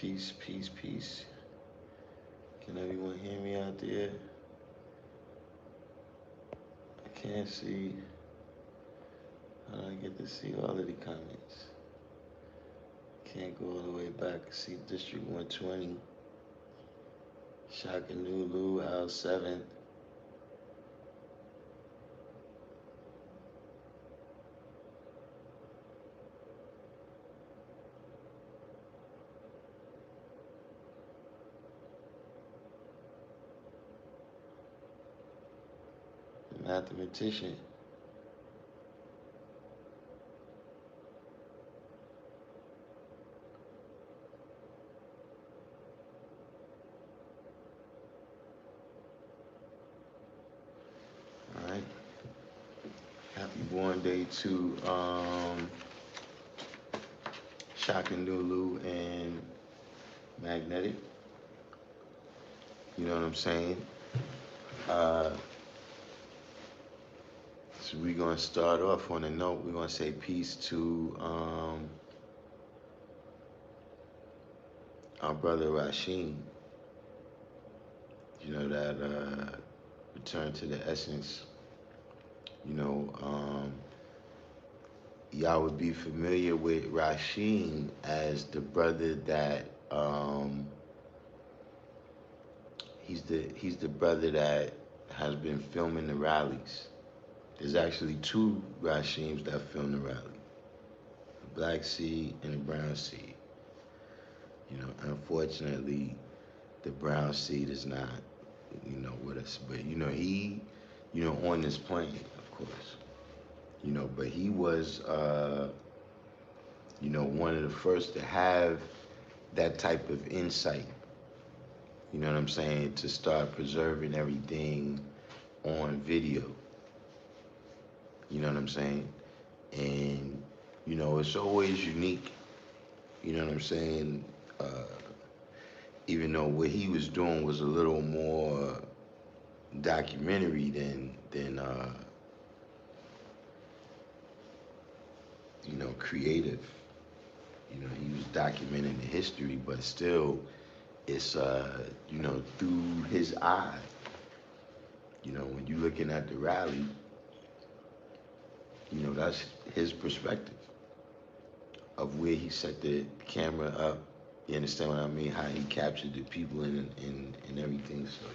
Peace, peace, peace. Can everyone hear me out there? I can't see. How do I get to see all of the comments? Can't go all the way back. See District 120. Shaka Nulu, L7. Mathematician. All right. Happy born day to Shaka Nulu and Magnetic. You know what I'm saying? Uh, so we're gonna start off on a note. We're gonna say peace to our brother Rasheen. You know that return to the essence. You know, y'all would be familiar with Rasheen as the brother that he's the brother that has been filming the rallies. There's actually two Rasheems that film the rally, the Black Seed and the Brown Seed. You know, unfortunately, the Brown Seed is not, with us. But he, on this plane, of course. But he was, one of the first to have that type of insight. You know what I'm saying? To start preserving everything on video. You know what I'm saying? And, it's always unique. You know what I'm saying? Even though what he was doing was a little more documentary than creative. He was documenting the history, but still, it's through his eye. When you're looking at the rally, that's his perspective of where he set the camera up. You understand what I mean? How he captured the people and everything. So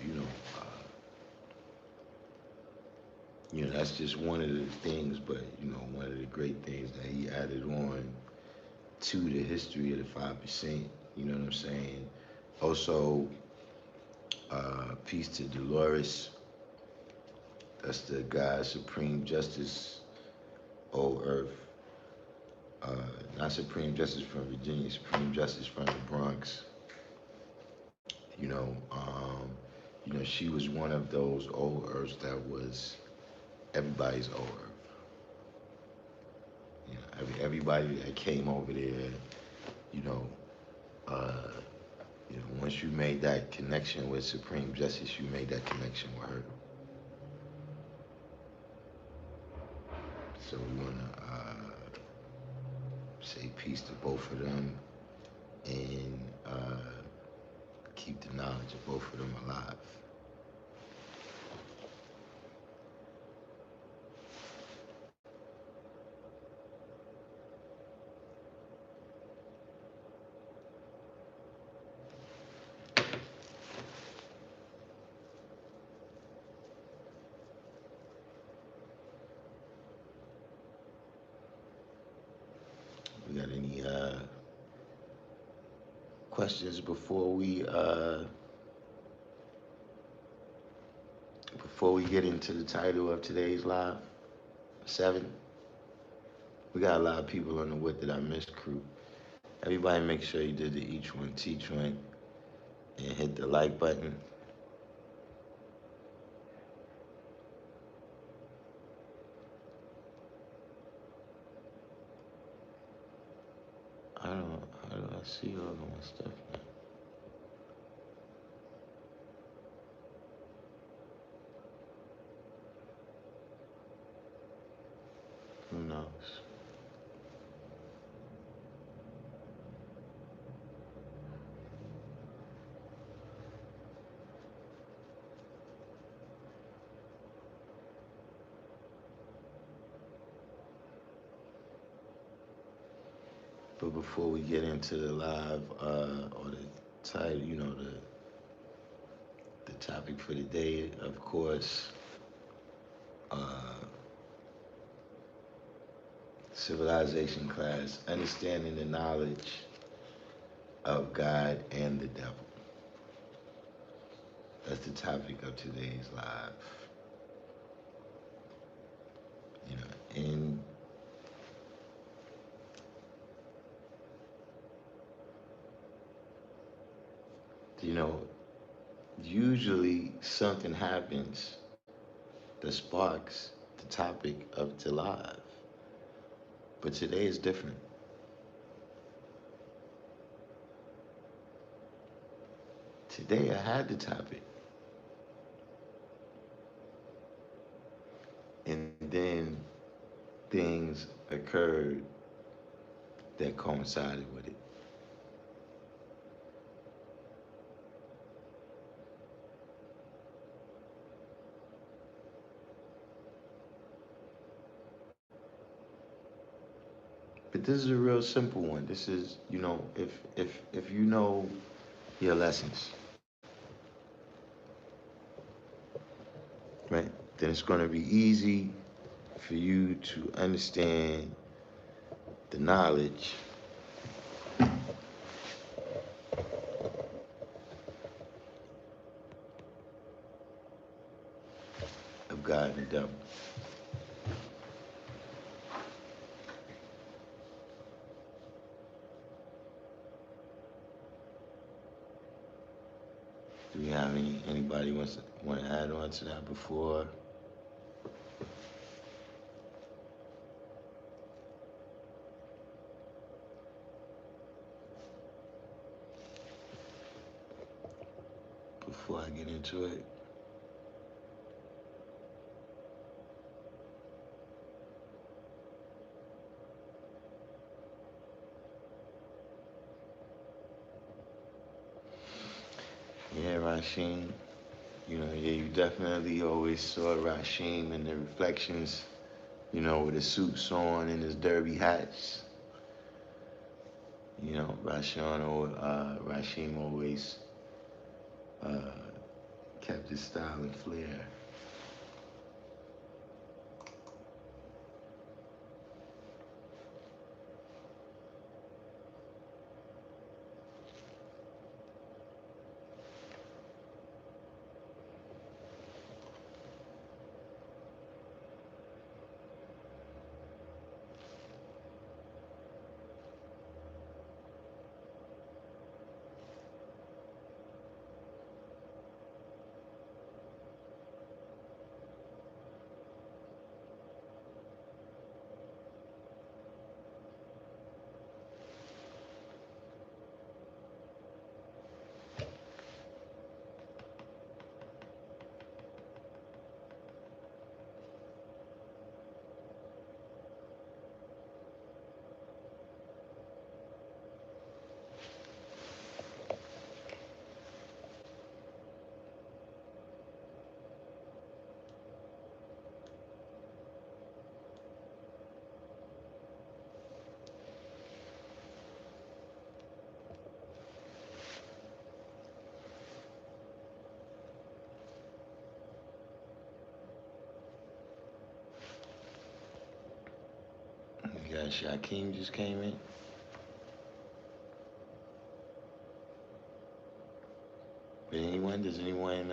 that's just one of the things. But one of the great things that he added on to the history of the 5%. You know what I'm saying? Also, peace to Dolores. That's the God Supreme Justice, old Earth. Not Supreme Justice from Virginia, Supreme Justice from the Bronx. She was one of those old Earths that was everybody's old Earth. Everybody that came over there, uh, once you made that connection with Supreme Justice, you made that connection with her. So we want to say peace to both of them and keep the knowledge of both of them alive. We got any questions before we get into the title of today's live? 7. We got a lot of people on the What Did I Miss crew. Everybody make sure you did the Each One Teach One and hit the like button. I don't know, how do I see all of my stuff now? Who knows? But before we get into the live or the title, the topic for the day, of course, uh, civilization class, understanding the knowledge of God and the devil. That's the topic of today's live. And you know, usually something happens that sparks the topic of the live. But today is different. Today I had the topic. And then things occurred that coincided with it. But this is a real simple one. This is, if you know your lessons, right, then it's going to be easy for you to understand the knowledge of God and the devil. Do we have anybody want to add on to that before I get into it? Yeah, Rashim. Yeah, you definitely always saw Rashim in the reflections, with his suits on and his derby hats. Rashim always uh, kept his style and flair. You got Shaquem just came in. But does anyone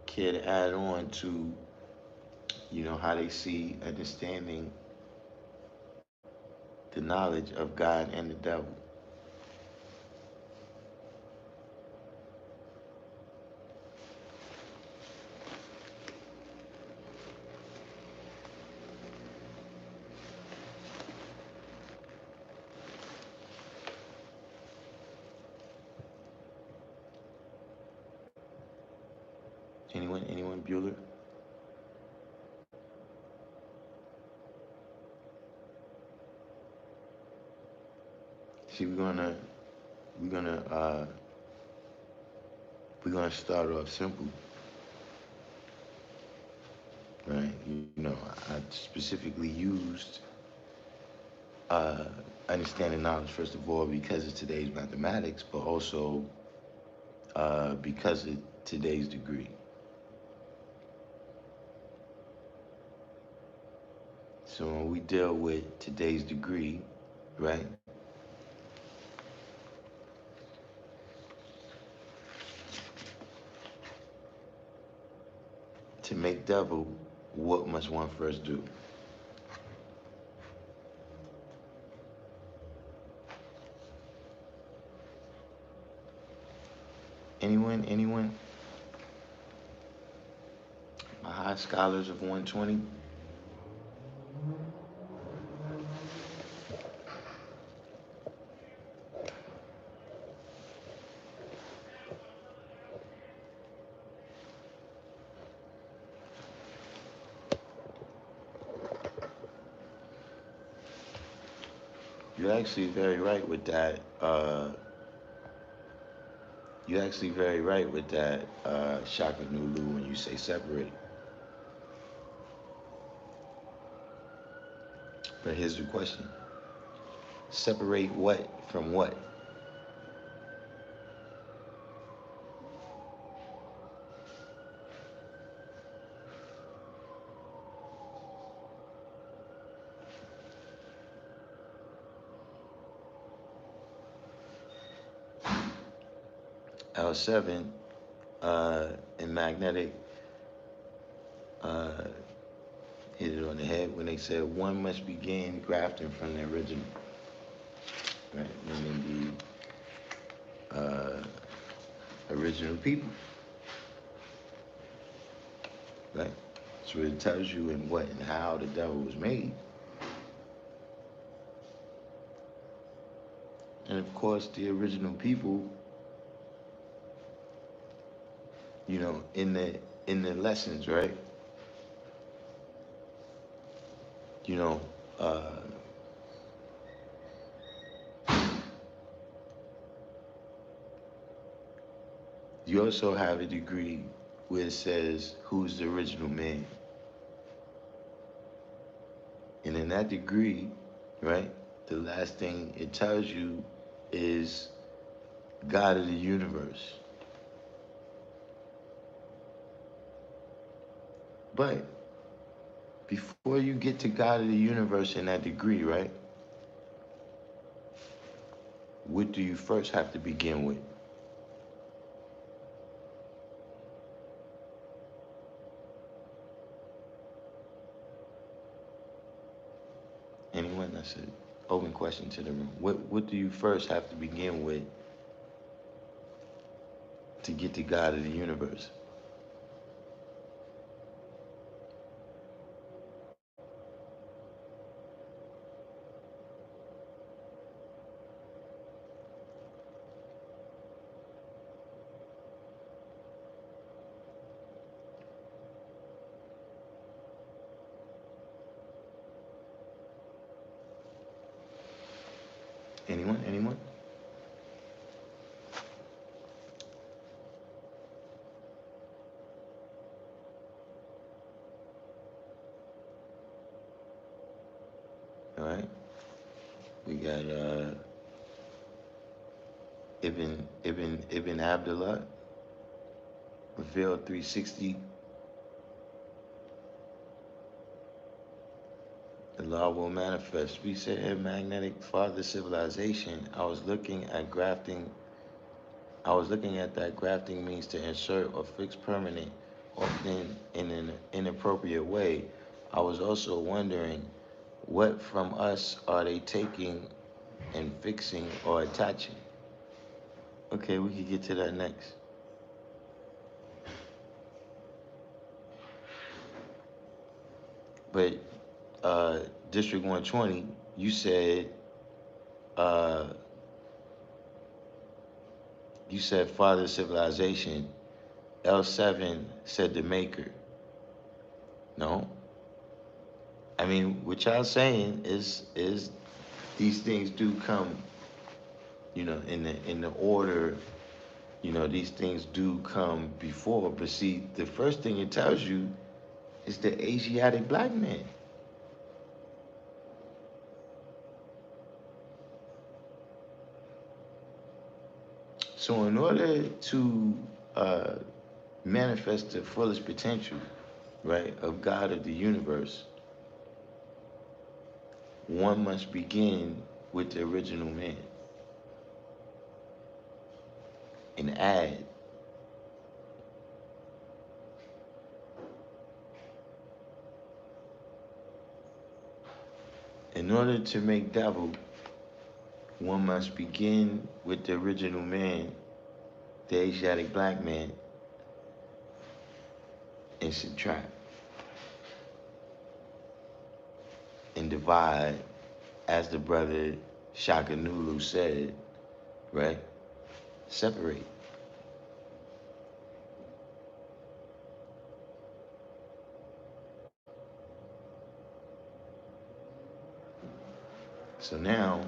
care to add on to, how they see understanding the knowledge of God and the devil? Anyone, Bueller? See, we're gonna uh, we're gonna start off simple, right? I specifically used uh, understanding knowledge, first of all, because of today's mathematics, but also because of today's degree. So when we deal with today's degree, right, to make double, what must one first do? Anyone? Anyone? My high scholars of 120? You're actually very right with that. You're actually very right with that, Shaka Nulu, when you say separate. But here's the question: separate what from what? L7 in magnetic uh, hit it on the head when they said one must begin grafting from the original, right? Meaning the original people, right? So it tells you in what and how the devil was made. And of course, the original people, in the lessons, right? You know, uh, you also have a degree where it says who's the original man, and in that degree, right, the last thing it tells you is God of the universe. But before you get to God of the universe in that degree, right, what do you first have to begin with? Anyone? That's an open question to the room. What do you first have to begin with to get to God of the universe? Anyone? Anyone? All right. We got Ibn Abdullah, revealed 360. The law will manifest. We said in magnetic father civilization. I was looking at that grafting means to insert or fix permanent, often in an inappropriate way. I was also wondering what from us are they taking and fixing or attaching? Okay, we could get to that next. But District 120, uh, you said father civilization. L7 said the maker. No, I mean what y'all saying is these things do come, in the order. These things do come before. But see, the first thing it tells you is the Asiatic black man. So in order to uh, manifest the fullest potential, right, of God of the universe, one must begin with the original man and add. In order to make devil, one must begin with the original man, the Asiatic black man, and subtract and divide, as the brother Shaka Nulu said, right? Separate. So now,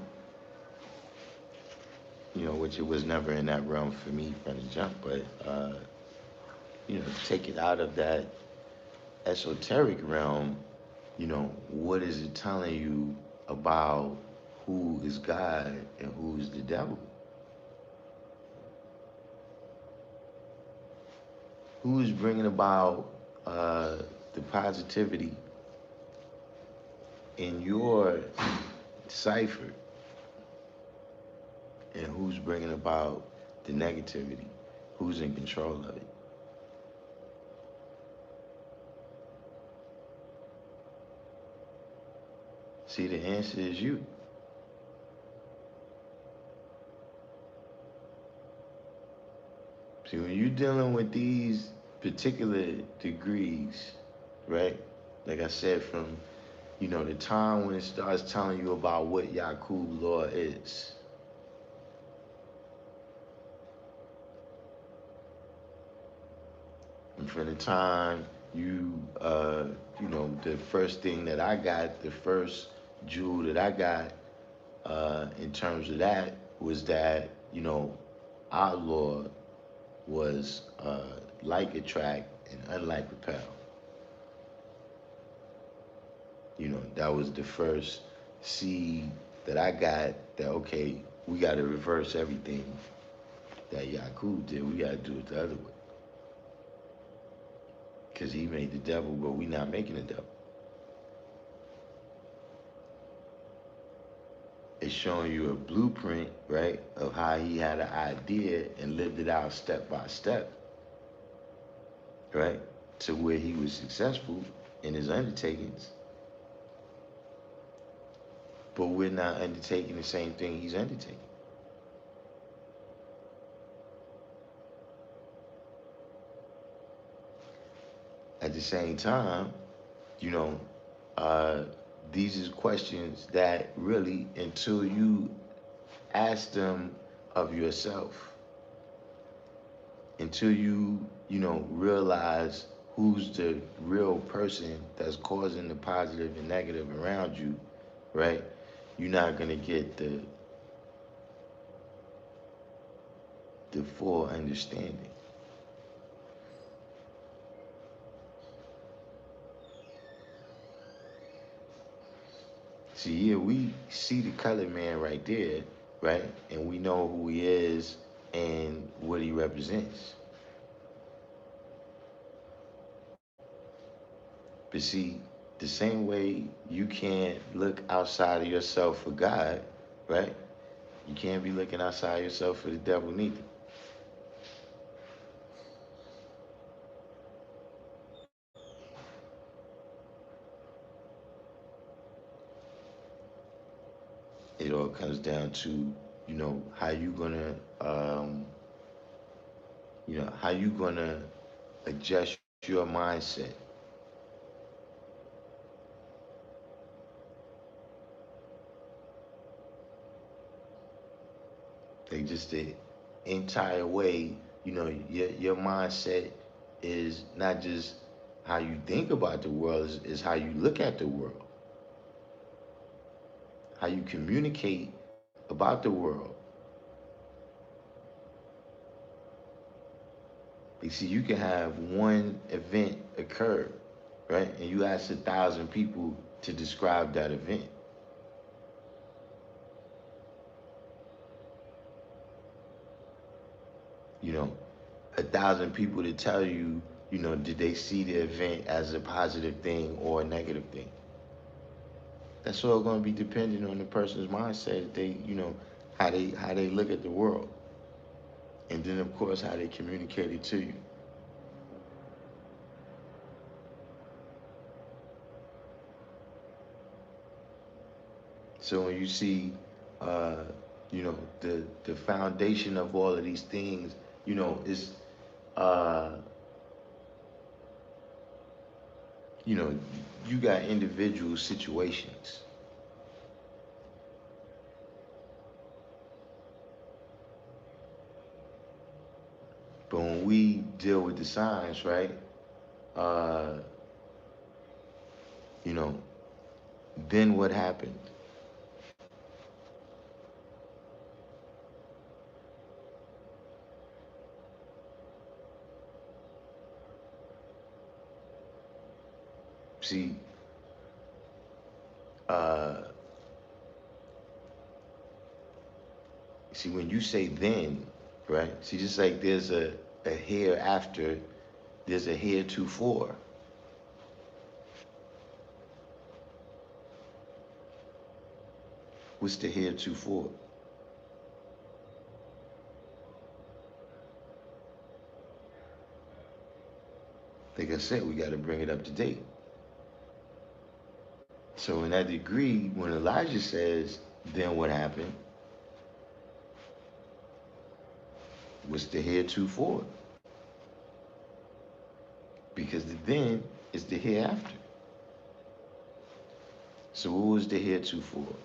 which it was never in that realm for me from the jump, but take it out of that esoteric realm, what is it telling you about who is God and who is the devil? Who is bringing about the positivity in your cipher, and who's bringing about the negativity? Who's in control of it? See, the answer is you. See, when you're dealing with these particular degrees, right? Like I said, from the time when it starts telling you about what Yakub law is, and from the time the first thing that I got, the first jewel that I got, in terms of that, was that our law was like attract and unlike repel. That was the first seed that I got, that okay, we got to reverse everything that Yakub did. We got to do it the other way. Because he made the devil, but we not making the devil. It's showing you a blueprint, right, of how he had an idea and lived it out step by step, right, to where he was successful in his undertakings. But we're not undertaking the same thing he's undertaking. At the same time, you know, uh, these is questions that really, until you ask them of yourself, until you realize who's the real person that's causing the positive and negative around you, right? You're not gonna get the full understanding. See, yeah, we see the colored man right there, right? And we know who he is and what he represents. But see, the same way you can't look outside of yourself for God, right? You can't be looking outside yourself for the devil neither. It all comes down to, how you gonna, how you gonna adjust your mindset. Like just the entire way, your mindset is not just how you think about the world, is how you look at the world, how you communicate about the world. You see, you can have one event occur, right? And you ask 1,000 people to describe that event. 1,000 people to tell you, did they see the event as a positive thing or a negative thing? That's all going to be dependent on the person's mindset. How they look at the world, and then of course how they communicate it to you. So when you see, uh, the foundation of all of these things, is, uh, you know, you got individual situations. But when we deal with the signs, right? Uh, you know, then what happened? See, uh, when you say then, right? See, just like there's a hereafter, there's a heretofore. What's the heretofore? Like I said, we got to bring it up to date. So in that degree, when Elijah says, then what happened? What's the heretofore? Because the then is the hereafter. So what was the heretofore?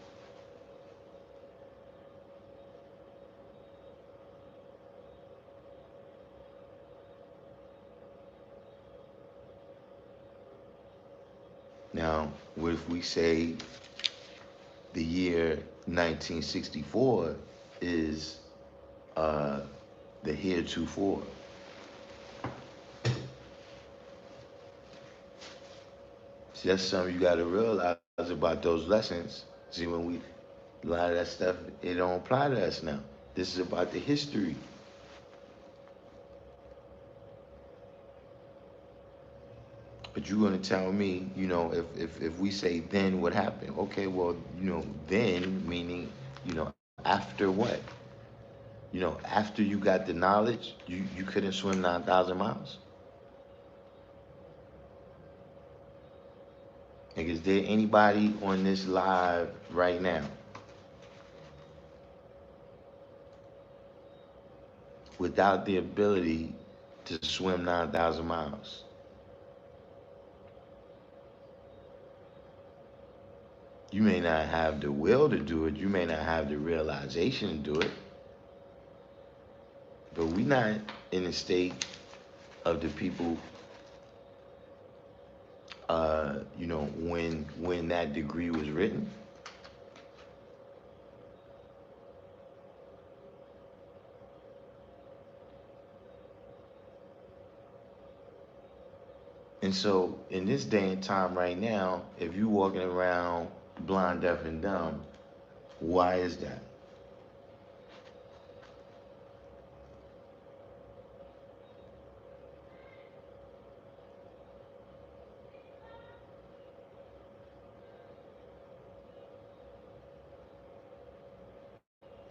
Now, what if we say the year 1964 is uh, the heretofore? See, that's something you got to realize about those lessons. See, when we, a lot of that stuff, it don't apply to us now. This is about the history. But you're gonna tell me, if we say then what happened? Okay, well, then meaning, after what? After you got the knowledge, you couldn't swim 9,000 miles. Like, is there anybody on this live right now without the ability to swim 9,000 miles? You may not have the will to do it. You may not have the realization to do it. But we not in a state of the people, when that degree was written. And so in this day and time right now, if you walking around blind, deaf, and dumb, why is that?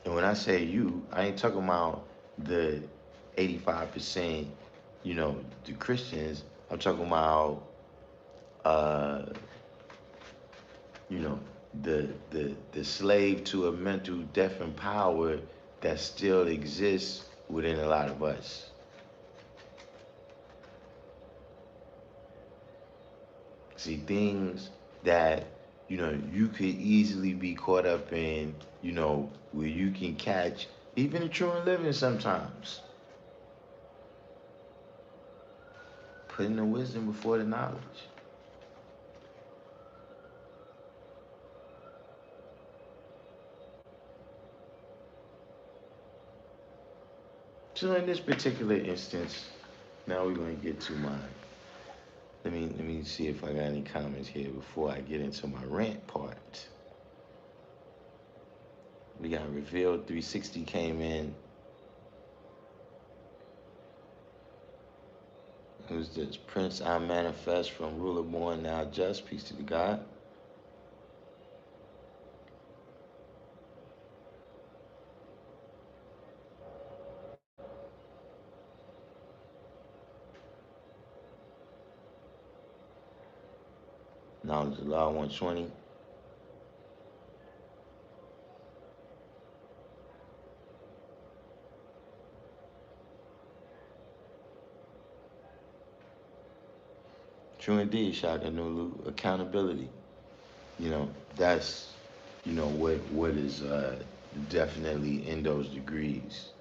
And when I say you, I ain't talking about the 85%, the Christians. I'm talking about, uh, you know, the slave to a mental death and power that still exists within a lot of us. See, things that, you could easily be caught up in, where you can catch even the true and living sometimes. Putting the wisdom before the knowledge. So in this particular instance, now we're going to get to my. Let me see if I got any comments here before I get into my rant part. We got Revealed 360 came in. is this? Prince I manifest from ruler born now just. Peace to the God. Knowledge of Law 120. True indeed, Shaka Nulu. Accountability. You know, that's, what is definitely in those degrees.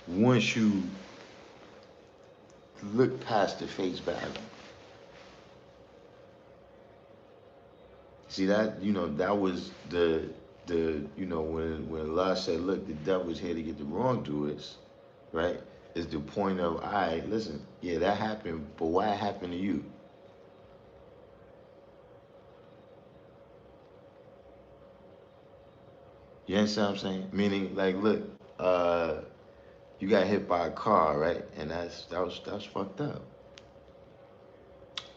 Once you look past the face value, see that, that was when Allah said, look, the devil's here to get the wrongdoers, right? Is the point of, all right, listen, yeah, that happened, but why it happened to you? You understand what I'm saying? Meaning, like, look, uh, you got hit by a car, right? And that was fucked up.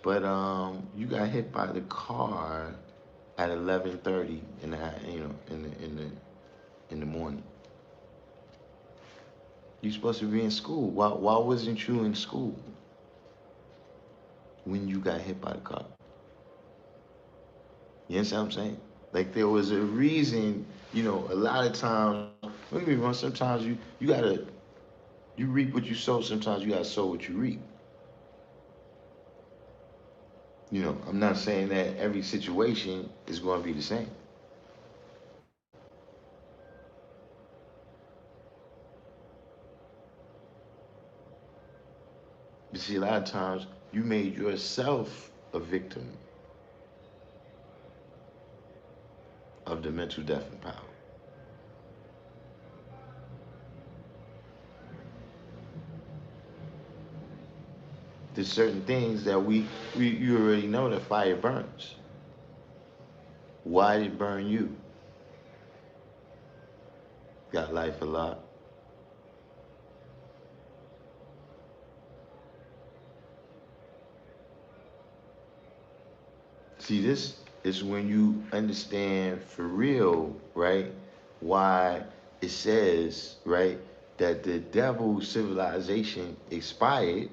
But you got hit by the car at 11:30 in the in the morning. You supposed to be in school. Why wasn't you in school when you got hit by the car? You understand what I'm saying? Like there was a reason. A lot of times, don't get me wrong. Sometimes you gotta you reap what you sow. Sometimes you gotta sow what you reap. I'm not saying that every situation is going to be the same. You see, a lot of times you made yourself a victim of the mental death and power. There's certain things that you already know that fire burns. Why did it burn you? Got life a lot. See, this is when you understand for real, right? Why it says, right, that the devil's civilization expired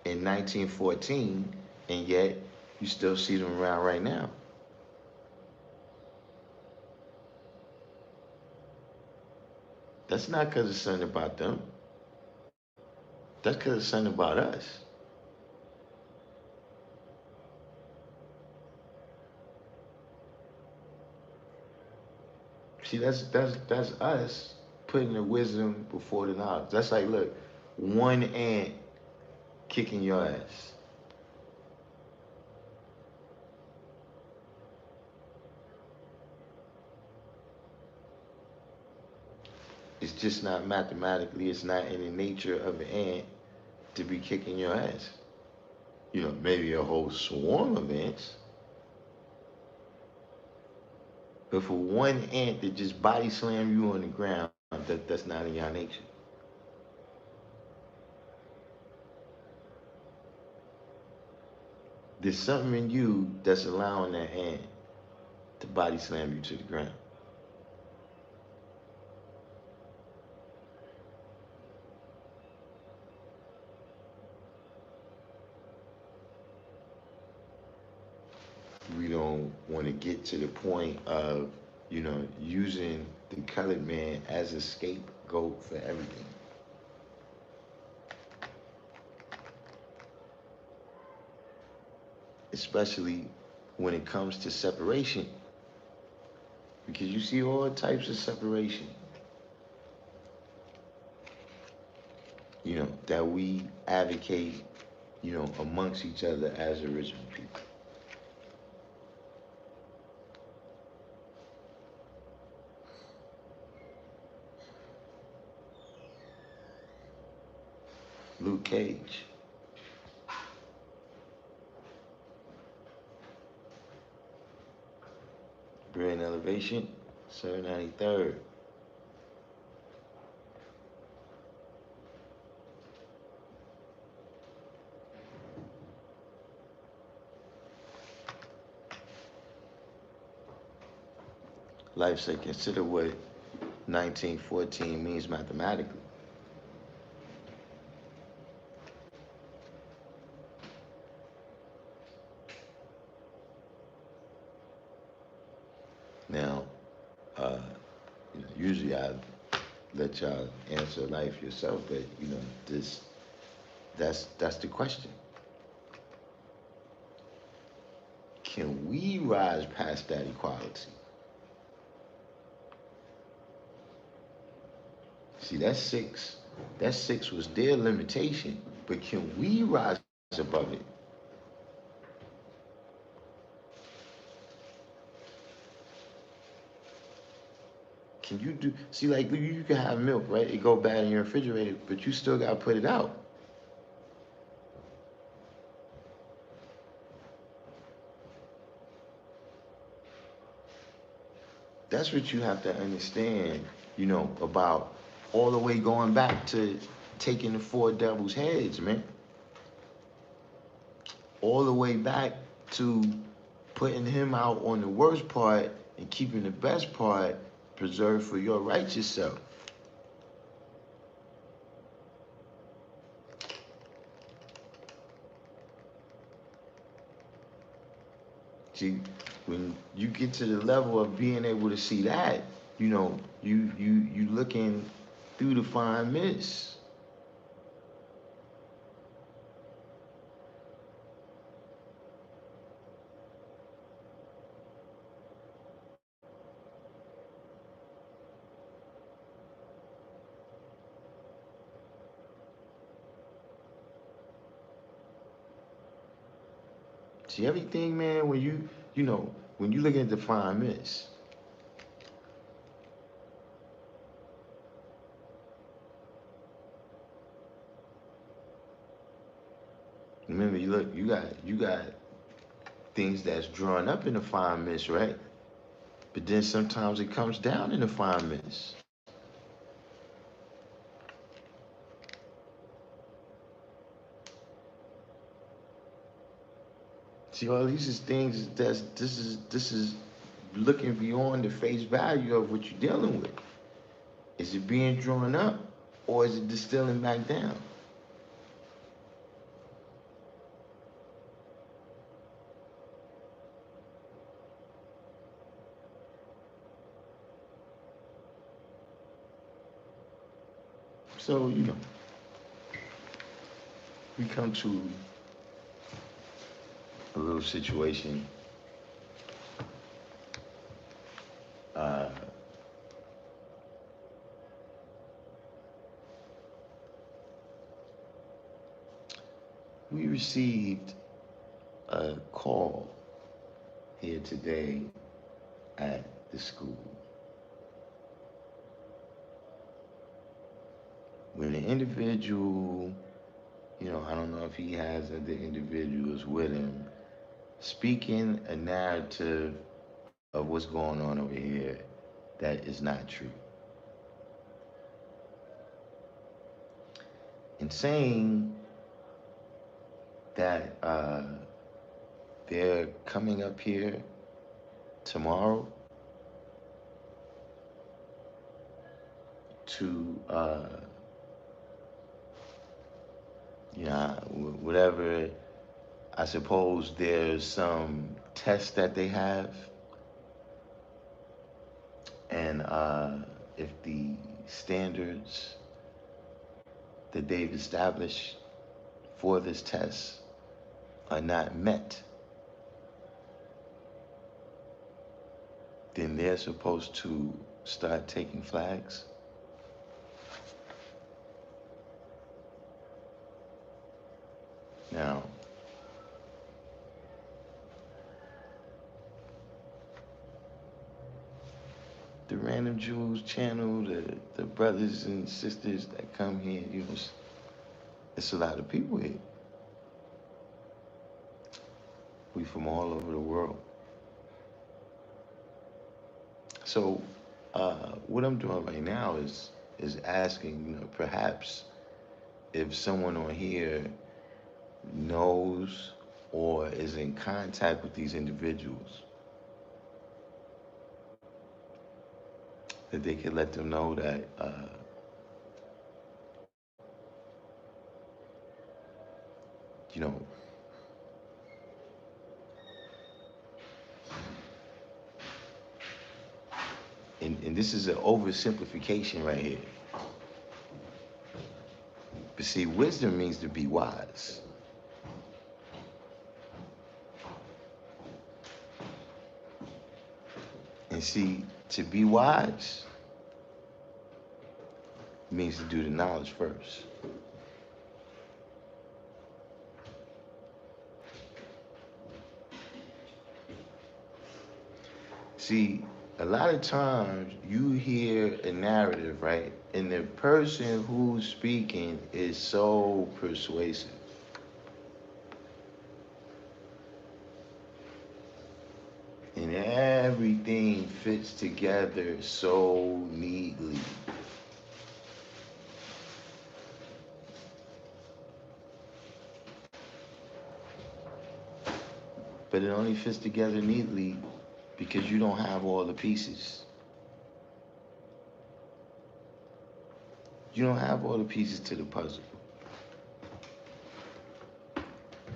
in 1914, and yet you still see them around right now. That's not because it's something about them. That's because it's something about us. See, that's us putting the wisdom before the knowledge. That's like, look, one ant kicking your ass. It's just not mathematically, it's not in the nature of an ant to be kicking your ass. Maybe a whole swarm of ants, but for one ant to just body slam you on the ground, that's not in your nature. There's something in you that's allowing that ant to body slam you to the ground. We don't want to get to the point of, using the colored man as a scapegoat for everything. Especially when it comes to separation. Because you see all types of separation, that we advocate, amongst each other as original people. Luke Cage. Grand Elevation, 793rd. Life said, consider what 1914 means mathematically. Now, uh, usually I let y'all answer life yourself, but this that's the question. Can we rise past that equality? See, that's six. That six was their limitation, but can we rise above it? Can you do? See, like you can have milk, right? It go bad in your refrigerator, but you still gotta put it out. That's what you have to understand, about all the way going back to taking the four devils' heads, man. All the way back to putting him out on the worst part and keeping the best part preserved for your righteous self. See, when you get to the level of being able to see that, you looking through the fine mist. See everything, man. When when you looking at the fine mist, remember you got things that's drawn up in the fine mist, right? But then sometimes it comes down in the fine mist. See, all these is things this is looking beyond the face value of what you're dealing with. Is it being drawn up or is it distilling back down? So, we come to a little situation. Uh, we received a call here today at the school. When an individual, I don't know if he has other individuals with him, speaking a narrative of what's going on over here that is not true. And saying that they're coming up here tomorrow to, whatever. I suppose there's some test that they have, and if the standards that they've established for this test are not met, then they're supposed to start taking flags. Now, the Random Jewels channel, the brothers and sisters that come here, it's a lot of people here. We from all over the world. So, what I'm doing right now is asking, perhaps if someone on here knows or is in contact with these individuals, that they could let them know that you know, and this is an oversimplification right here. But see, wisdom means to be wise. And see, to be wise means to do the knowledge first. See, a lot of times you hear a narrative, right? And the person who's speaking is so persuasive. And everything fits together so neatly. But it only fits together neatly because you don't have all the pieces. You don't have all the pieces to the puzzle.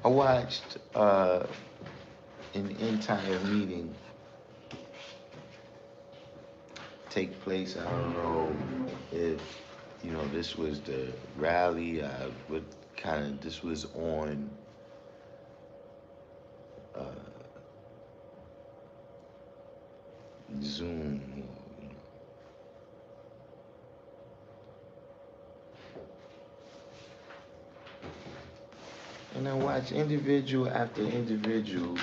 I watched an entire meeting take place. I don't know if this was the rally. What kind of this was on uh, Zoom. And I watched individual after individual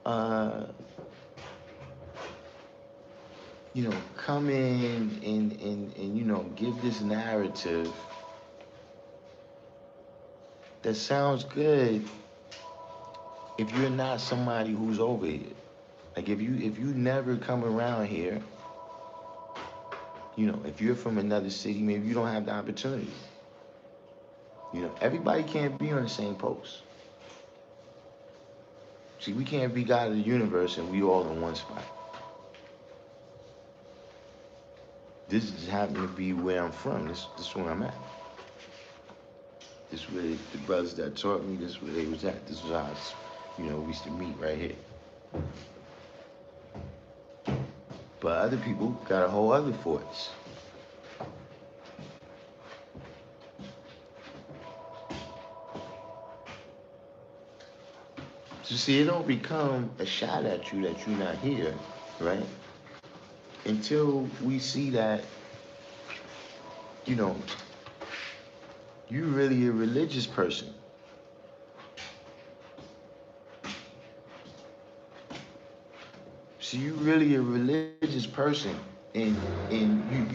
uh, come in and give this narrative that sounds good if you're not somebody who's over here. Like if you never come around here, if you're from another city, maybe you don't have the opportunity. Everybody can't be on the same post. See, we can't be God of the universe and we all in one spot. This just happened to be where I'm from. This is where I'm at. This is where the brothers that taught me, this is where they was at. This was how we used to meet right here. But other people got a whole other force. So see, it don't become a shot at you that you're not here, right? Until we see that, you're really a religious person. So you really a religious person, and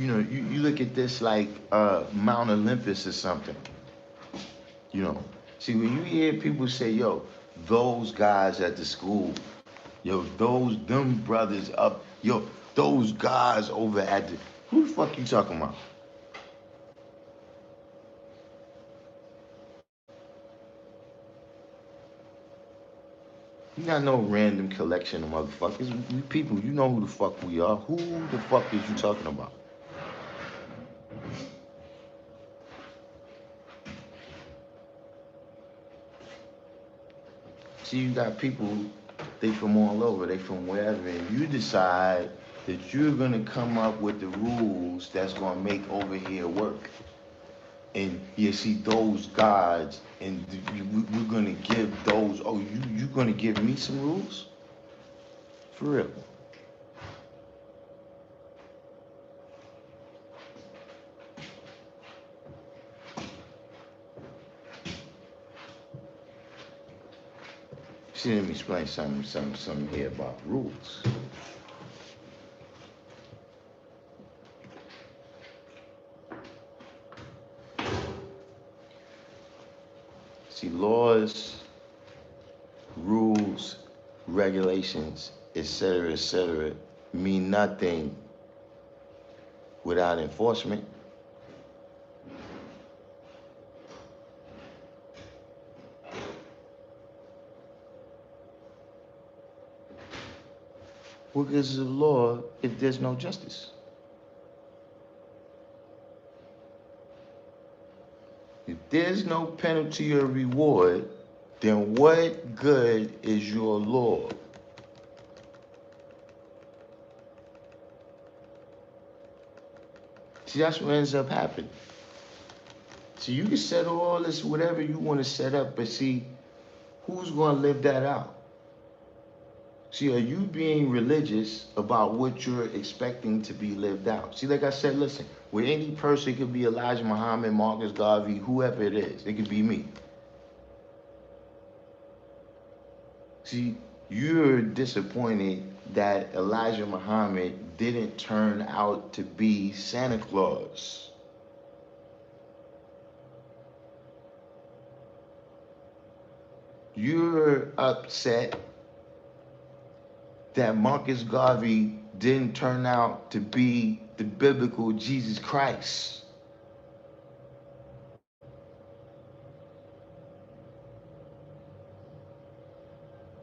you look at this like Mount Olympus or something. See, when you hear people say, "Yo, those guys at the school, yo, them brothers up, yo, those guys over at the," who the fuck you talking about? You not no random collection of motherfuckers. We people, you know who the fuck we are. Who the fuck is you talking about? See, you got people, they from all over, they from wherever, and you decide that you're gonna come up with the rules that's gonna make over here work. And you see those gods, and we're gonna give those. Oh, you gonna give me some rules? For real? See, let me explain something here about rules. See, laws, rules, regulations, etc., mean nothing without enforcement. What good is the law if there's no justice? If there's no penalty or reward, then what good is your law? See, that's what ends up happening. So you can set all this, whatever you want to set up, but see, who's going to live that out? See, are you being religious about what you're expecting to be lived out? See, like I said, listen, with any person, it could be Elijah Muhammad, Marcus Garvey, whoever it is. It could be me. See, you're disappointed that Elijah Muhammad didn't turn out to be Santa Claus. You're upset that Marcus Garvey didn't turn out to be the biblical Jesus Christ.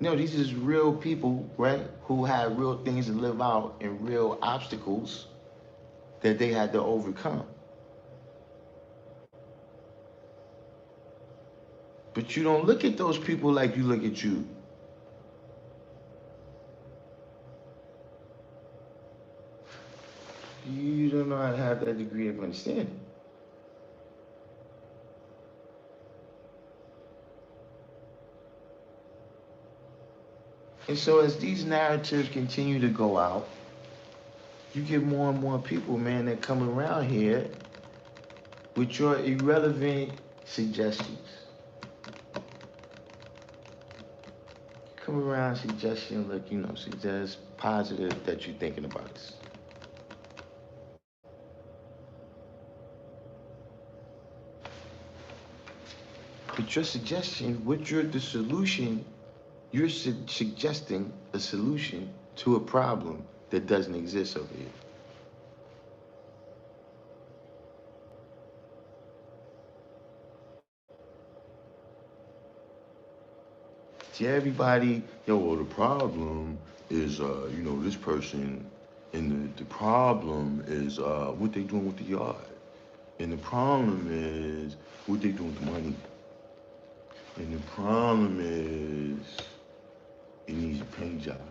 No, these is real people, right? Who had real things to live out and real obstacles that they had to overcome. But you don't look at those people like you look at you. You don't know how to have that degree of understanding. And so as these narratives continue to go out, you get more and more people, man, that come around here with your irrelevant suggestions. Come around suggestion, look, suggest positive that you're thinking about this. But your suggestion, what you're the solution, you're suggesting a solution to a problem that doesn't exist over here. See, everybody, well, the problem is, this person, and the problem is what they doing with the yard. And the problem is what they doing with the money. And the problem is it needs a paint job.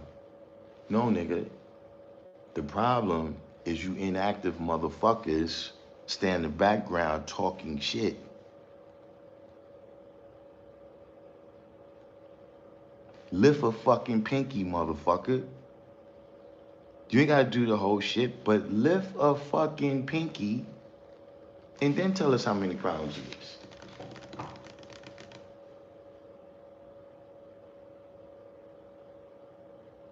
No, nigga. The problem is you inactive motherfuckers stay in the background talking shit. Lift a fucking pinky, motherfucker. You ain't gotta do the whole shit, but lift a fucking pinky and then tell us how many problems it is.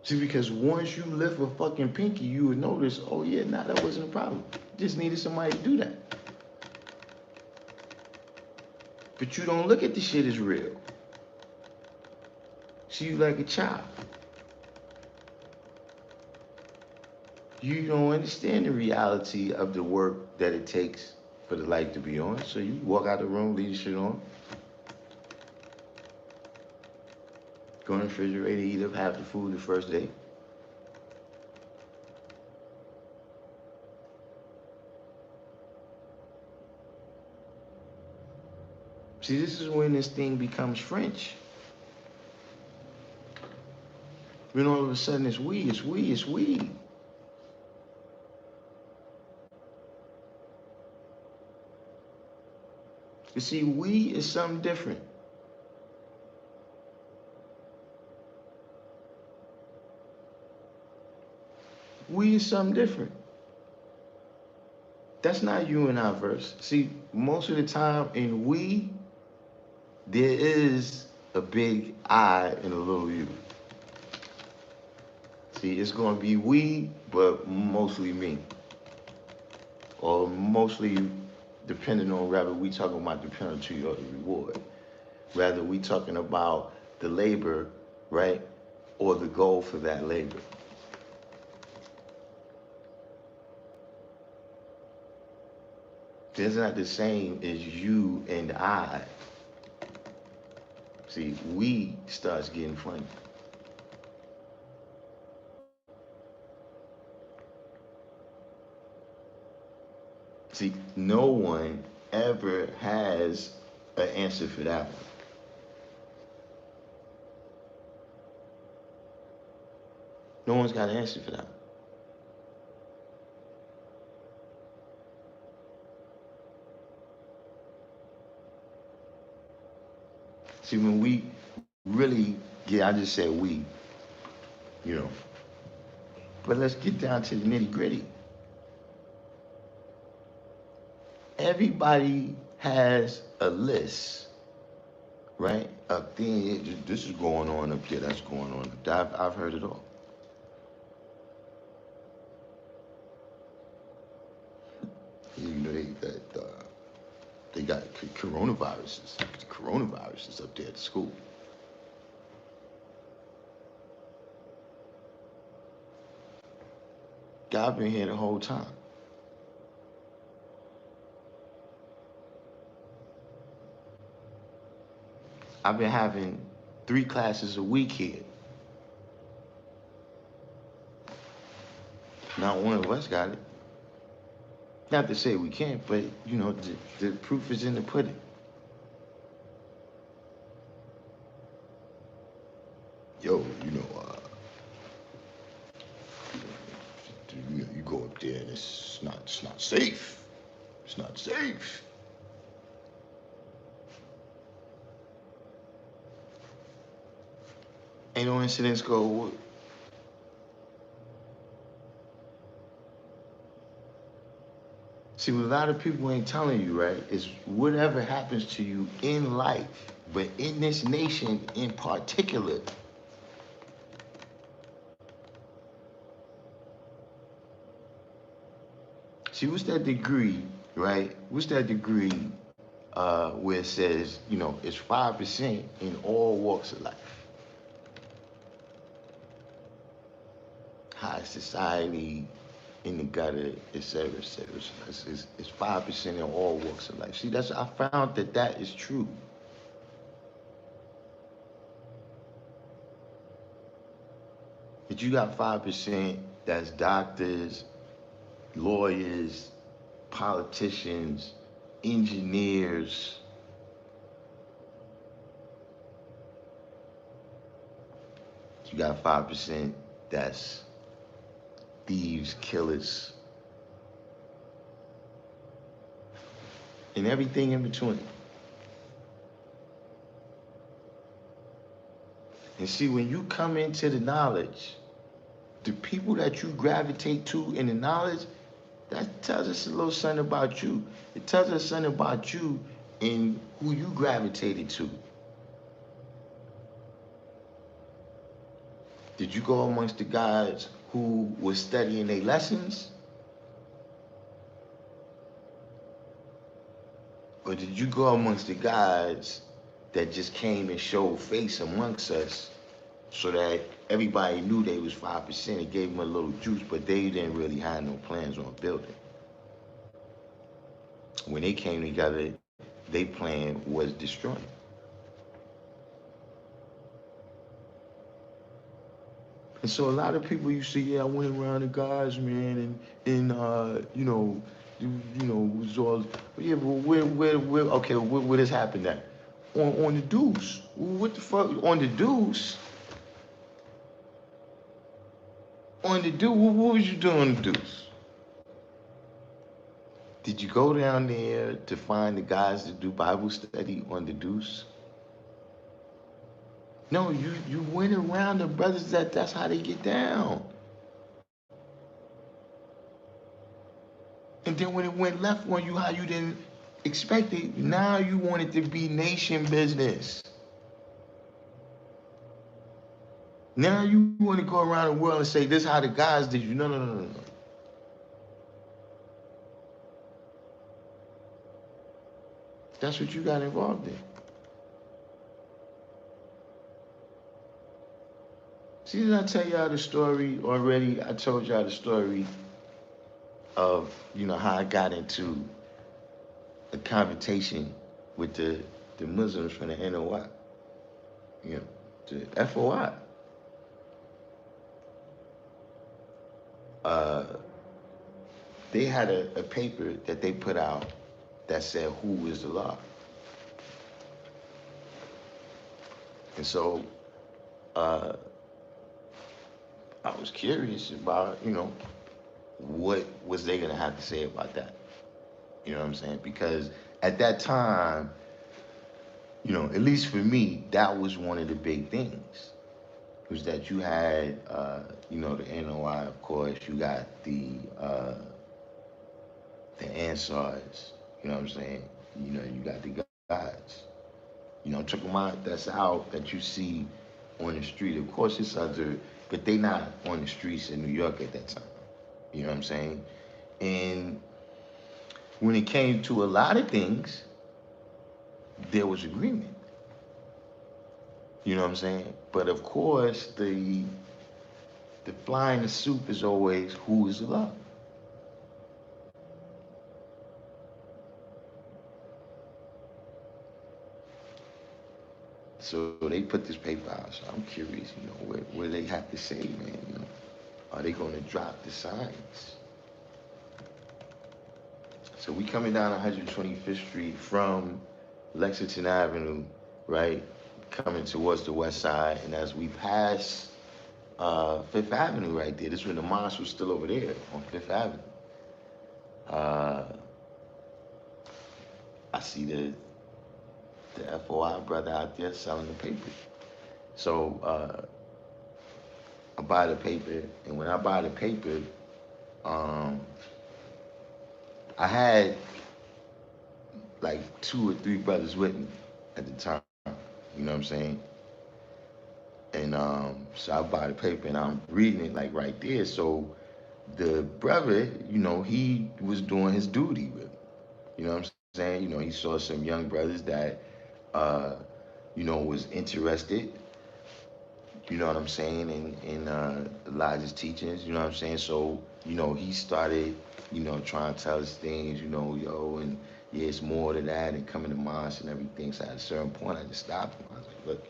See, because once you lift a fucking pinky, you would notice, oh yeah, nah, that wasn't a problem. Just needed somebody to do that. But you don't look at the shit as real. See, you like a child. You don't understand the reality of the work that it takes for the light to be on. So you walk out the room, leave the shit on. Go in the refrigerator, eat up half the food the first day. See, this is when this thing becomes French. When all of a sudden it's we, it's we, it's we. You see, we is something different. We is something different. That's not you and I verse. See, most of the time in we, there is a big I and a little you. See, it's gonna be we, but mostly me. Or mostly depending on whether we talking about the penalty or the reward. Rather we talking about the labor, right? Or the goal for that labor. It's not the same as you and I. See, we starts getting funny. See, no one ever has an answer for that one. No one's got an answer for that. See, when we really get, I just said we, you know, but let's get down to the nitty gritty. Everybody has a list, right? Up there, this is going on up here, that's going on up there. I've heard it all. You know, they got coronaviruses. The coronavirus is up there at the school. God been here the whole time. I've been having 3 classes a week here. Not one of us got it. Not to say we can't, but you know, the proof is in the pudding. Yo, you go up there and it's not safe. It's not safe. Ain't no incidents go. See, what a lot of people ain't telling you, right, is whatever happens to you in life, but in this nation in particular, see, what's that degree, right? What's that degree where it says, it's 5% in all walks of life? High society, in the gutter, et cetera, et cetera. It's 5% in all walks of life. See, I found that is true. But you got 5% that's doctors, lawyers, politicians, engineers. You got 5% that's thieves, killers, and everything in between. And see, when you come into the knowledge, the people that you gravitate to in the knowledge, that tells us a little something about you. It tells us something about you and who you gravitated to. Did you go amongst the guys who were studying their lessons? Or did you go amongst the guys that just came and showed face amongst us so that everybody knew they was 5%? It gave them a little juice, but they didn't really have no plans on building. When they came together, their plan was destroying. And so a lot of people, you see, yeah, I went around the guys, man, and was all, yeah, but where okay, where this happened at? On the deuce. What the fuck? On the deuce? On the deuce? What was you doing on the deuce? Did you go down there to find the guys to do Bible study on the deuce? No, you went around the brothers that's how they get down. And then when it went left on you, how you didn't expect it, now you want it to be nation business. Now you want to go around the world and say, this is how the guys did you. No. That's what you got involved in. See, did I tell y'all the story already? I told y'all the story of, how I got into a confrontation with the Muslims from the NOI, the FOI. they had a paper that they put out that said, "Who is the law?" And so uh, I was curious about, what was they gonna have to say about that? You know what I'm saying? Because at that time, at least for me, that was one of the big things. Was that you had, the NOI, of course, you got the Ansars, you know what I'm saying? You got the guys. I'm talking about that's out that you see on the street. Of course, it's other, but they not on the streets in New York at that time. You know what I'm saying? And when it came to a lot of things, there was agreement. You know what I'm saying? But of course, the fly in the soup is always who is the law. So they put this paper out. So I'm curious, what they have to say, man. Are they going to drop the signs? So we coming down 125th Street from Lexington Avenue, right? Coming towards the west side, and as we pass Fifth Avenue right there, this is when the mosque was still over there on Fifth Avenue. Uh, I see the FOI brother out there selling the paper. So I buy the paper, and when I buy the paper, um, I had like 2 or 3 brothers with me at the time. You know what I'm saying? And so I buy the paper and I'm reading it like right there. So the brother, he was doing his duty with me. You know what I'm saying? He saw some young brothers that, uh, was interested. You know what I'm saying? In Elijah's teachings. You know what I'm saying? So he started, trying to tell us things. And yeah, it's more to that, and coming to mosque and everything. So at a certain point, I just stopped him. I was like, look,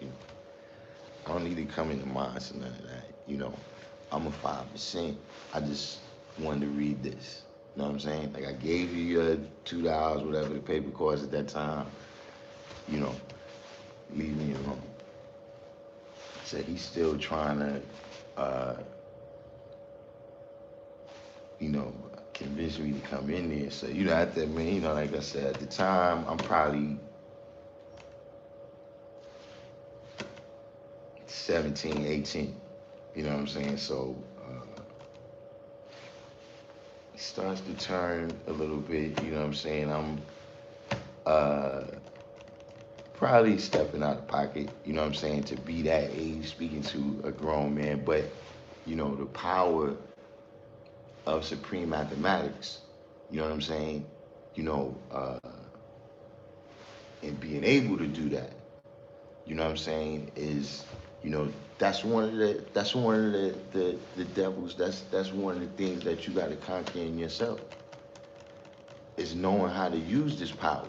I don't need to come into mosque and none of that. I'm a 5%. I just wanted to read this. You know what I'm saying? Like I gave you your $2, whatever the paper cost at that time. Leave me alone. So he's still trying to, you know, convince me to come in there. So, at that man, like I said, at the time, I'm probably 17, 18. You know what I'm saying? So it starts to turn a little bit, you know what I'm saying? I'm uh, probably stepping out of pocket, you know what I'm saying, to be that age, speaking to a grown man. But, the power of supreme mathematics, you know what I'm saying? You know, uh, and being able to do that, you know what I'm saying, is, that's one of the devils, that's one of the things that you gotta conquer in yourself, is knowing how to use this power.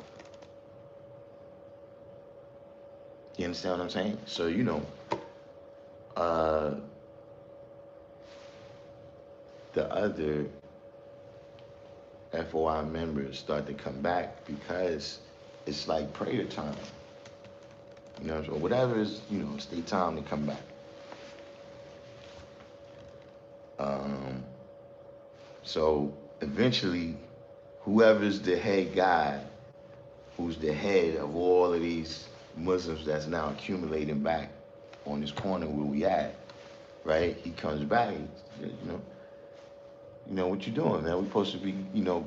You understand what I'm saying? So, uh, the other FOI members start to come back because it's like prayer time. So whatever is, it's their time to come back. Um, so eventually, whoever's the head guy, who's the head of all of these Muslims that's now accumulating back on this corner where we at, right? He comes back, what you doing, man? We supposed to be,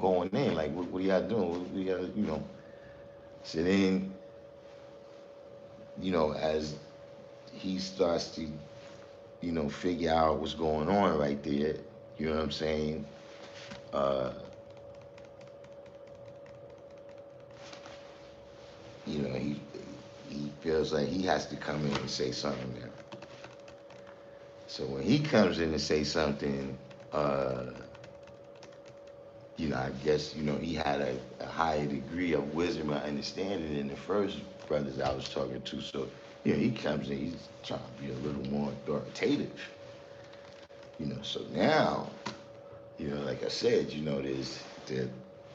going in. Like, what are y'all doing? What we got, So then, as he starts to, figure out what's going on right there, you know what I'm saying? Uh, he feels like he has to come in and say something now. So when he comes in and say something, I guess, he had a higher degree of wisdom and understanding than the first brothers I was talking to. So, he comes in, he's trying to be a little more authoritative. So now, Like I said, there's that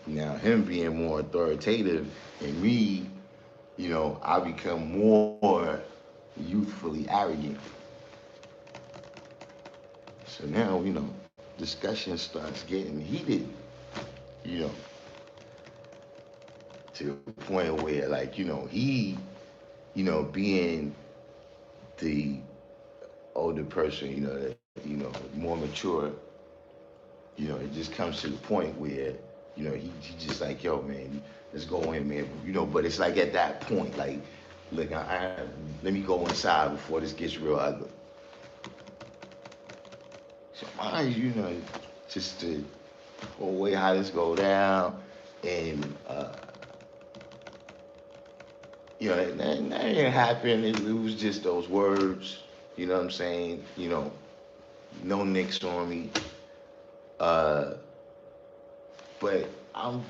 now him being more authoritative and me, I become more youthfully arrogant. So now, discussion starts getting heated, you know, to the point where, like, he, being the older person, that, more mature, it just comes to the point where, he just like, yo, man, let's go in, man. But it's like at that point, like, look, let me go inside before this gets real ugly. So mine, just the whole way how this go down, and that didn't happen. It was just those words. You know what I'm saying? No nicks on me. Uh, but I'm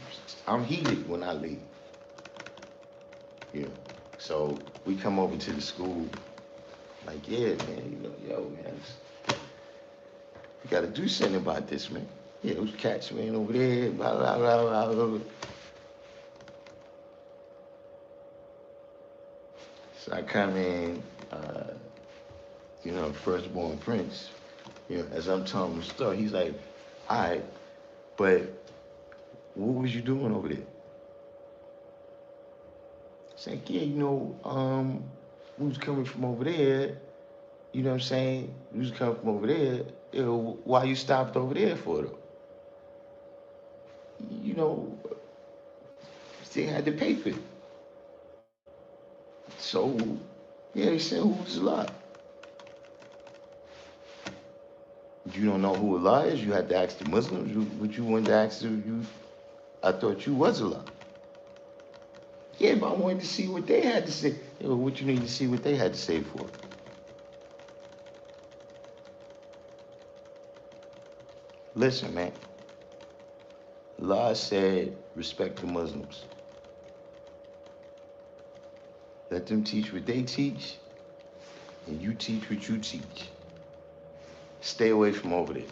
heated when I leave. You know. So we come over to the school, like, yeah, man, yo, man, we gotta do something about this, man. Yeah, those cats, man, over there, blah, blah, blah, blah, blah. So I come in, firstborn prince, as I'm telling him the story, he's like, all right, but what was you doing over there? It's like, yeah, we was coming from over there, you know what I'm saying? We was coming from over there, why you stopped over there for though? You know, they had the paper. So, yeah, they said, who's Allah? You don't know who Allah is? You had to ask the Muslims. Would you want to ask you? I thought you was Allah. Yeah, but I wanted to see what they had to say. Yeah, well, what you need to see what they had to say for? Listen, man. Allah said, respect the Muslims. Let them teach what they teach, and you teach what you teach. Stay away from over there.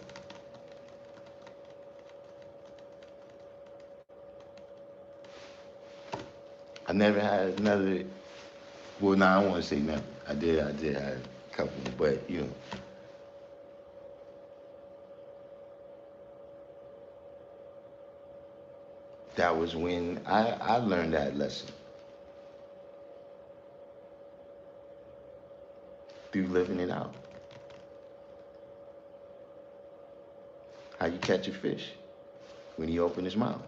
I never had another. Well, no, I don't want to say never. I did have a couple, but that was when I learned that lesson through living it out. How you catch a fish when he opened his mouth.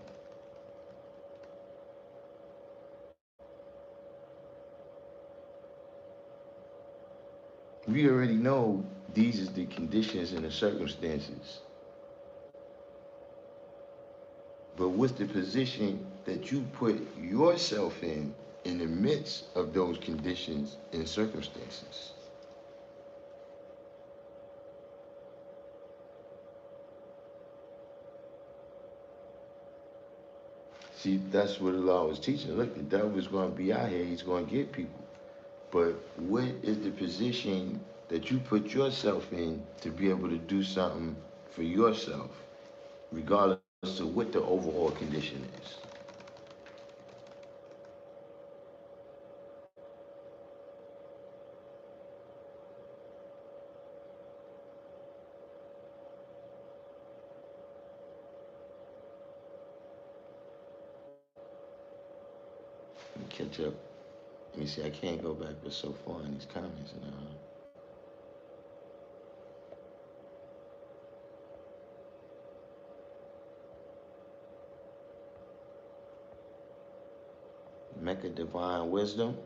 We already know these is the conditions and the circumstances. But what's the position that you put yourself in the midst of those conditions and circumstances? See, that's what the law was teaching. Look, the devil is going to be out here. He's going to get people. But what is the position that you put yourself in to be able to do something for yourself, regardless of what the overall condition is? Let me catch up. Let me see. I can't go back but so far in these comments now. Mecca divine wisdom.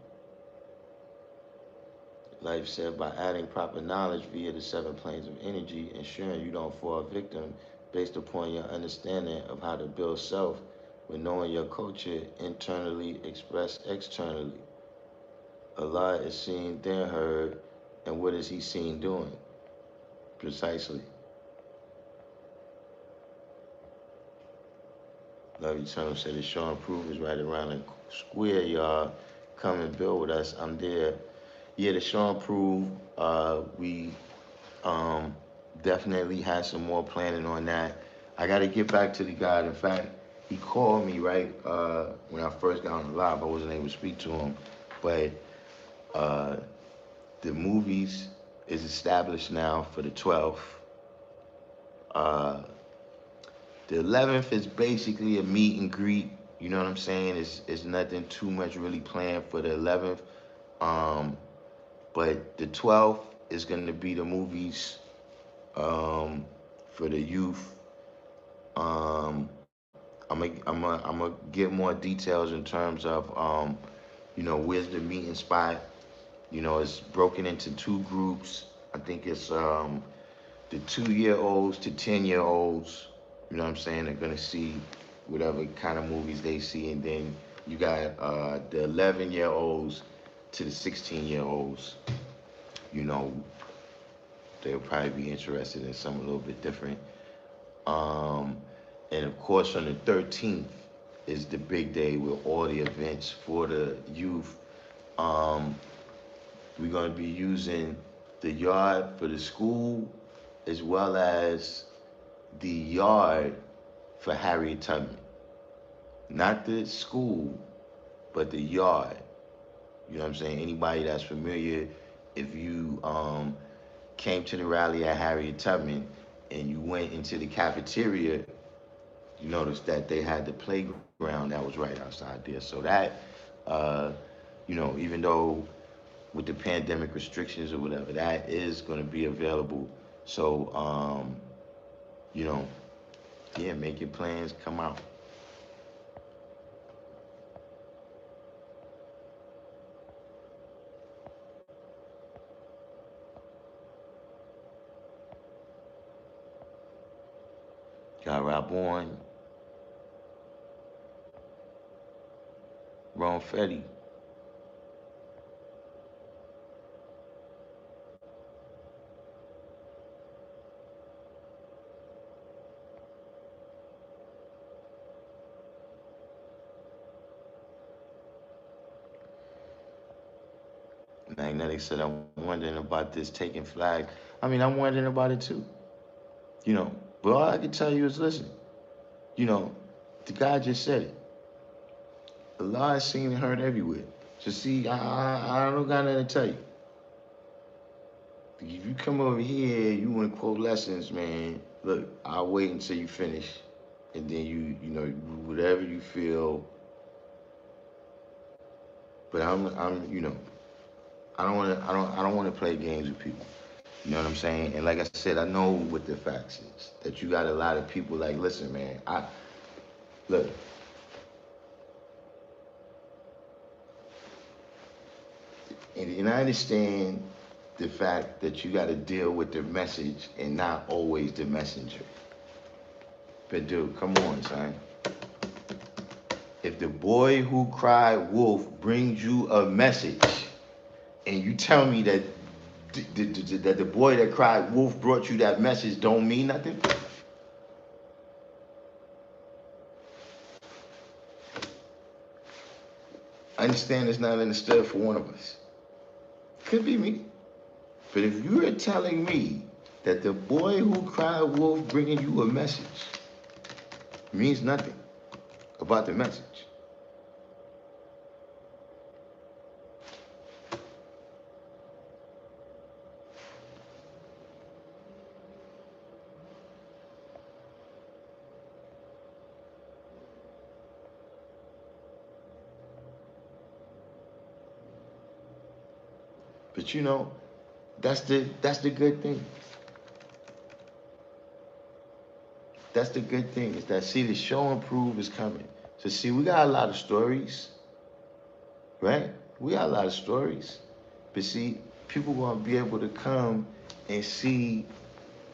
Life said by adding proper knowledge via the seven planes of energy, ensuring you don't fall victim based upon your understanding of how to build self with knowing your culture internally expressed externally. Allah is seen, then heard, and what is he seen doing? Precisely. Love Eternal said, it's Sean Proof is right around the square, y'all. Come and build with us. I'm there. Yeah, the Sean Proof, we definitely had some more planning on that. I got to get back to the guy. In fact, he called me right when I first got on the live. I wasn't able to speak to him, but uh, the movies is established now for the 12th. Uh, the 11th is basically a meet and greet. You know what I'm saying? It's nothing too much really planned for the 11th. Um, but the 12th is going to be the movies for the youth. Um, I'm gonna get more details in terms of where's the meeting spot. It's broken into two groups. I think it's the 2-year-olds to 10-year-olds. You know what I'm saying? They're gonna see whatever kind of movies they see, and then you got the 11-year-olds to the 16-year-olds. You know, they'll probably be interested in something a little bit different. Um, and of course, on the 13th is the big day with all the events for the youth. Um, we're going to be using the yard for the school as well as the yard for Harriet Tubman. Not the school, but the yard. You know what I'm saying? Anybody that's familiar, if you came to the rally at Harriet Tubman and you went into the cafeteria, you noticed that they had the playground that was right outside there. So that, uh, even though with the pandemic restrictions or whatever, that is going to be available. So, you know, yeah, make your plans, come out. Got Rob on, Ron Fetty. Magnetic said, I'm wondering about this taking flag. I mean, I'm wondering about it too. You know, but all I can tell you is listen, you know, the guy just said it. Allah is seen and heard everywhere. So see, I don't got nothing to tell you. If you come over here, you want to quote lessons, man. Look, I'll wait until you finish, and then whatever you feel. But I don't want to play games with people. You know what I'm saying? And like I said, I know what the facts is that you got a lot of people like, listen, man. I look, and I understand the fact that you got to deal with the message and not always the messenger. But dude, come on, son. If the boy who cried wolf brings you a message, and you tell me that that the boy that cried wolf brought you that message don't mean nothing, I understand it's not understood for one of us. Could be me. But if you are telling me that the boy who cried wolf bringing you a message means nothing about the message, but that's the good thing. That's the good thing is that see the show and prove is coming. So see, we got a lot of stories, right? We got a lot of stories, but see, people gonna be able to come and see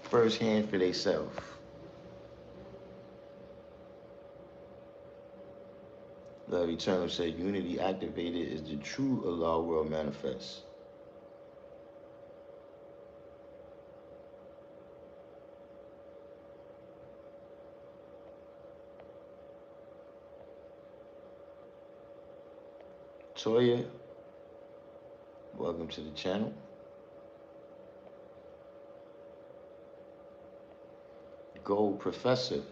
firsthand for themselves. Love Eternal said, unity activated is the true Allah world manifest. Toya, welcome to the channel. Gold Professor.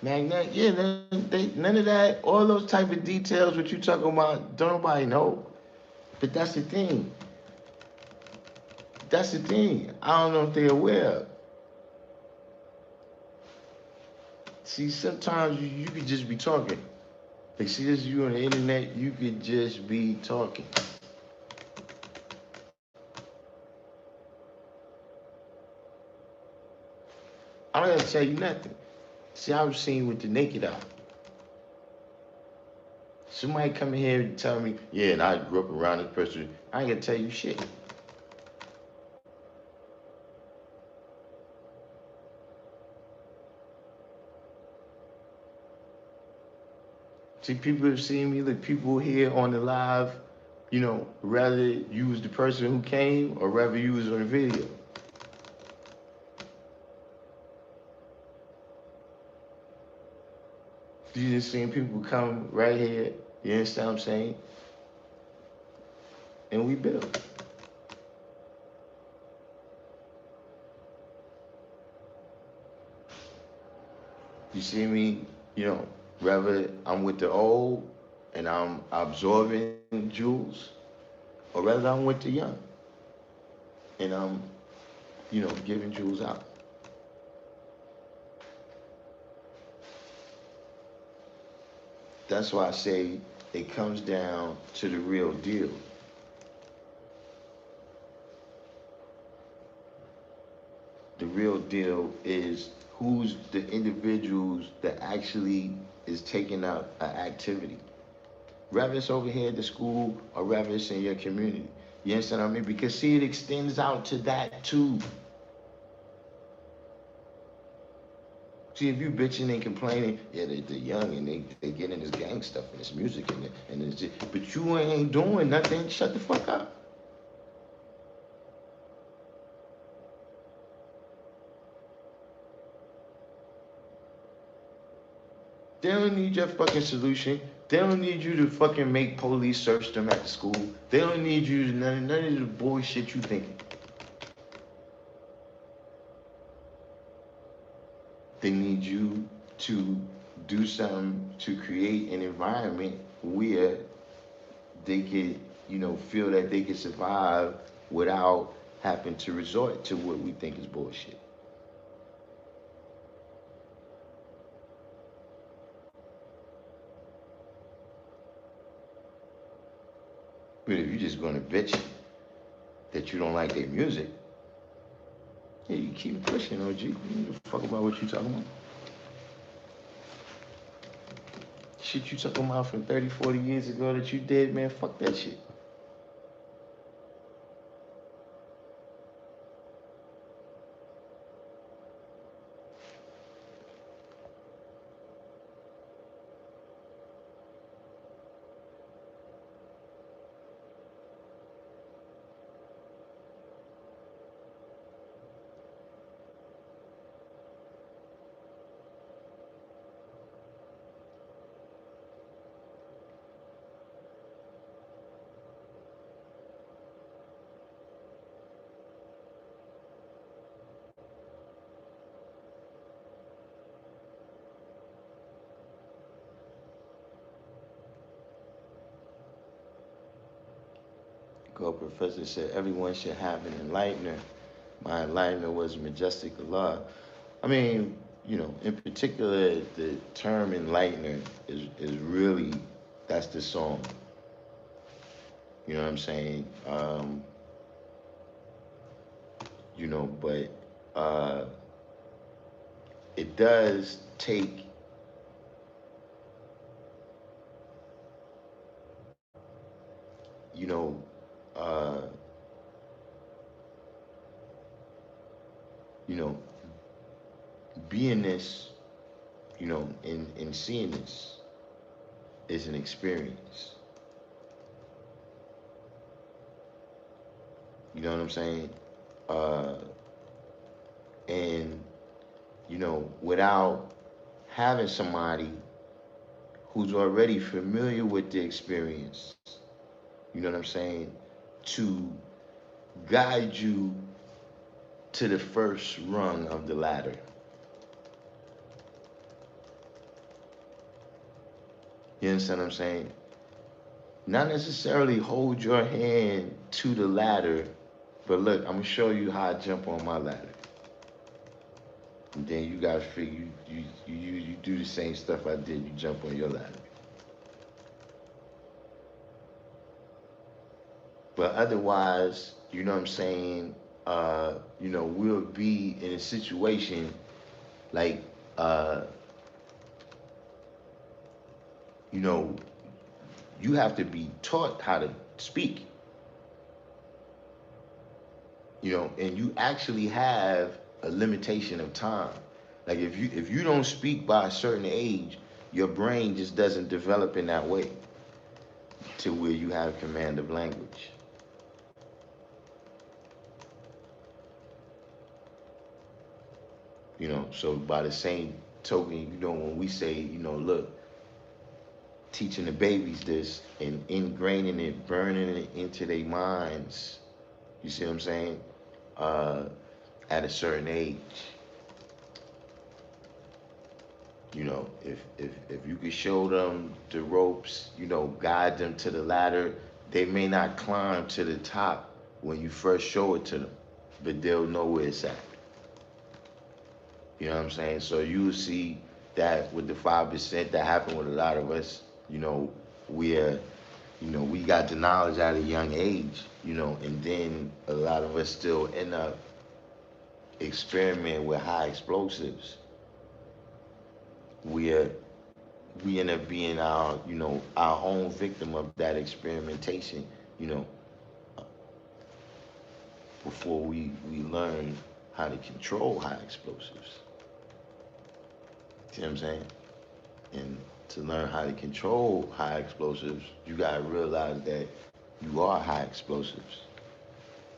Magnet, yeah, none of that, all those type of details, what you talking about, don't nobody know. But that's the thing. That's the thing. I don't know if they're aware. See, sometimes you could just be talking. Like, see, this you on the internet, you could just be talking. I don't gotta tell you nothing. See, I was seeing with the naked eye. Somebody come in here and tell me, yeah, and I grew up around this person. I ain't gonna tell you shit. See, people have seen me, like people here on the live, rather you was the person who came or rather you was on the video. You just seen people come right here, you understand what I'm saying? And we build. You see me, whether I'm with the old and I'm absorbing jewels, or whether I'm with the young and I'm, giving jewels out. That's why I say it comes down to the real deal. The real deal is who's the individuals that actually is taking up an activity. Whether it's over here at the school or whether it's in your community. You understand what I mean? Because see, it extends out to that too. See, if you bitching and complaining, yeah, they're young and they get in this gang stuff and this music and it's just, but you ain't doing nothing, shut the fuck up. They don't need your fucking solution. They don't need you to fucking make police search them at the school. They don't need you to none of the bullshit you thinking. They need you to do something to create an environment where they could, feel that they can survive without having to resort to what we think is bullshit. But if you're just gonna bitch that you don't like their music, yeah, you keep pushing, OG. You don't give a fuck about what you talking about. Shit you talking about from 30, 40 years ago that you did, man, fuck that shit. God Professor said everyone should have an enlightener. My enlightener was majestic Allah. I mean, in particular, the term enlightener is really that's the song. You know what I'm saying? But it does take you know uh, you know being this, and seeing this is an experience. You know what I'm saying? Uh, and without having somebody who's already familiar with the experience, you know what I'm saying, to guide you to the first rung of the ladder. You understand what I'm saying? Not necessarily hold your hand to the ladder, but look, I'm gonna show you how I jump on my ladder. And then you gotta figure you do the same stuff I did. You jump on your ladder. But otherwise, you know what I'm saying? We'll be in a situation like, uh, you know, you have to be taught how to speak, and you actually have a limitation of time. Like if you don't speak by a certain age, your brain just doesn't develop in that way to where you have command of language. So by the same token, when we say, look, teaching the babies this and ingraining it, burning it into their minds, you see what I'm saying? Uh, at a certain age, if you could show them the ropes, guide them to the ladder, they may not climb to the top when you first show it to them, but they'll know where it's at. You know what I'm saying? So you see that with the 5% that happened with a lot of us, we're, we got the knowledge at a young age, and then a lot of us still end up experimenting with high explosives. We end up being our own victim of that experimentation, you know, before we learn how to control high explosives. See what I'm saying? And to learn how to control high explosives, you gotta realize that you are high explosives.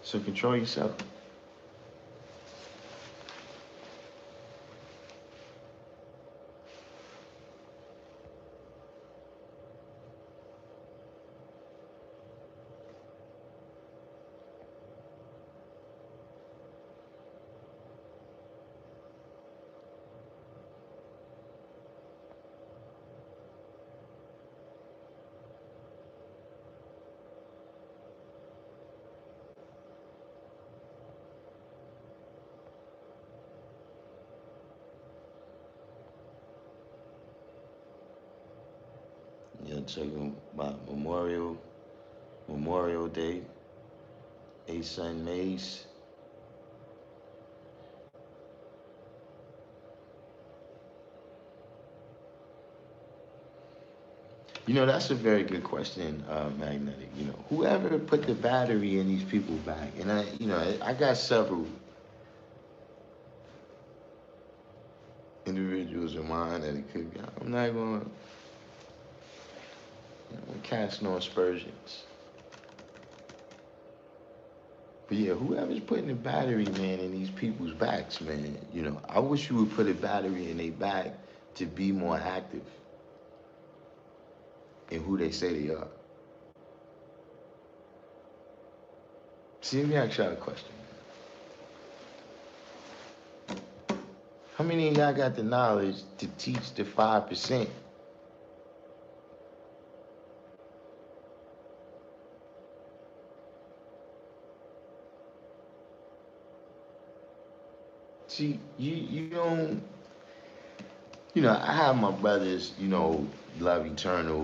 So control yourself. You're talking about Memorial Day, Asun Mace. That's a very good question, Magnetic. Whoever put the battery in these people back, and I got several individuals in mind that it could be. I'm not going to cast no aspersions. But yeah, whoever's putting the battery, man, in these people's backs, man, I wish you would put a battery in their back to be more active in who they say they are. See, let me ask y'all a question. How many of y'all got the knowledge to teach the 5%? See, you don't, I have my brothers, love eternal,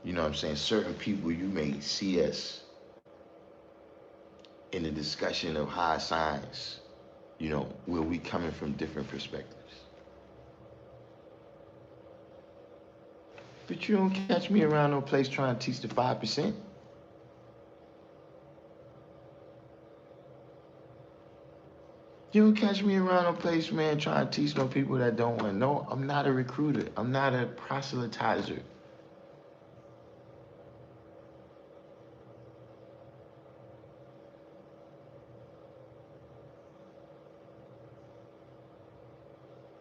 what I'm saying? Certain people you may see us in the discussion of high science, where we coming from different perspectives. But you don't catch me around no place trying to teach the 5%. You don't catch me around no place, man, trying to teach no people that don't want to know. I'm not a recruiter. I'm not a proselytizer.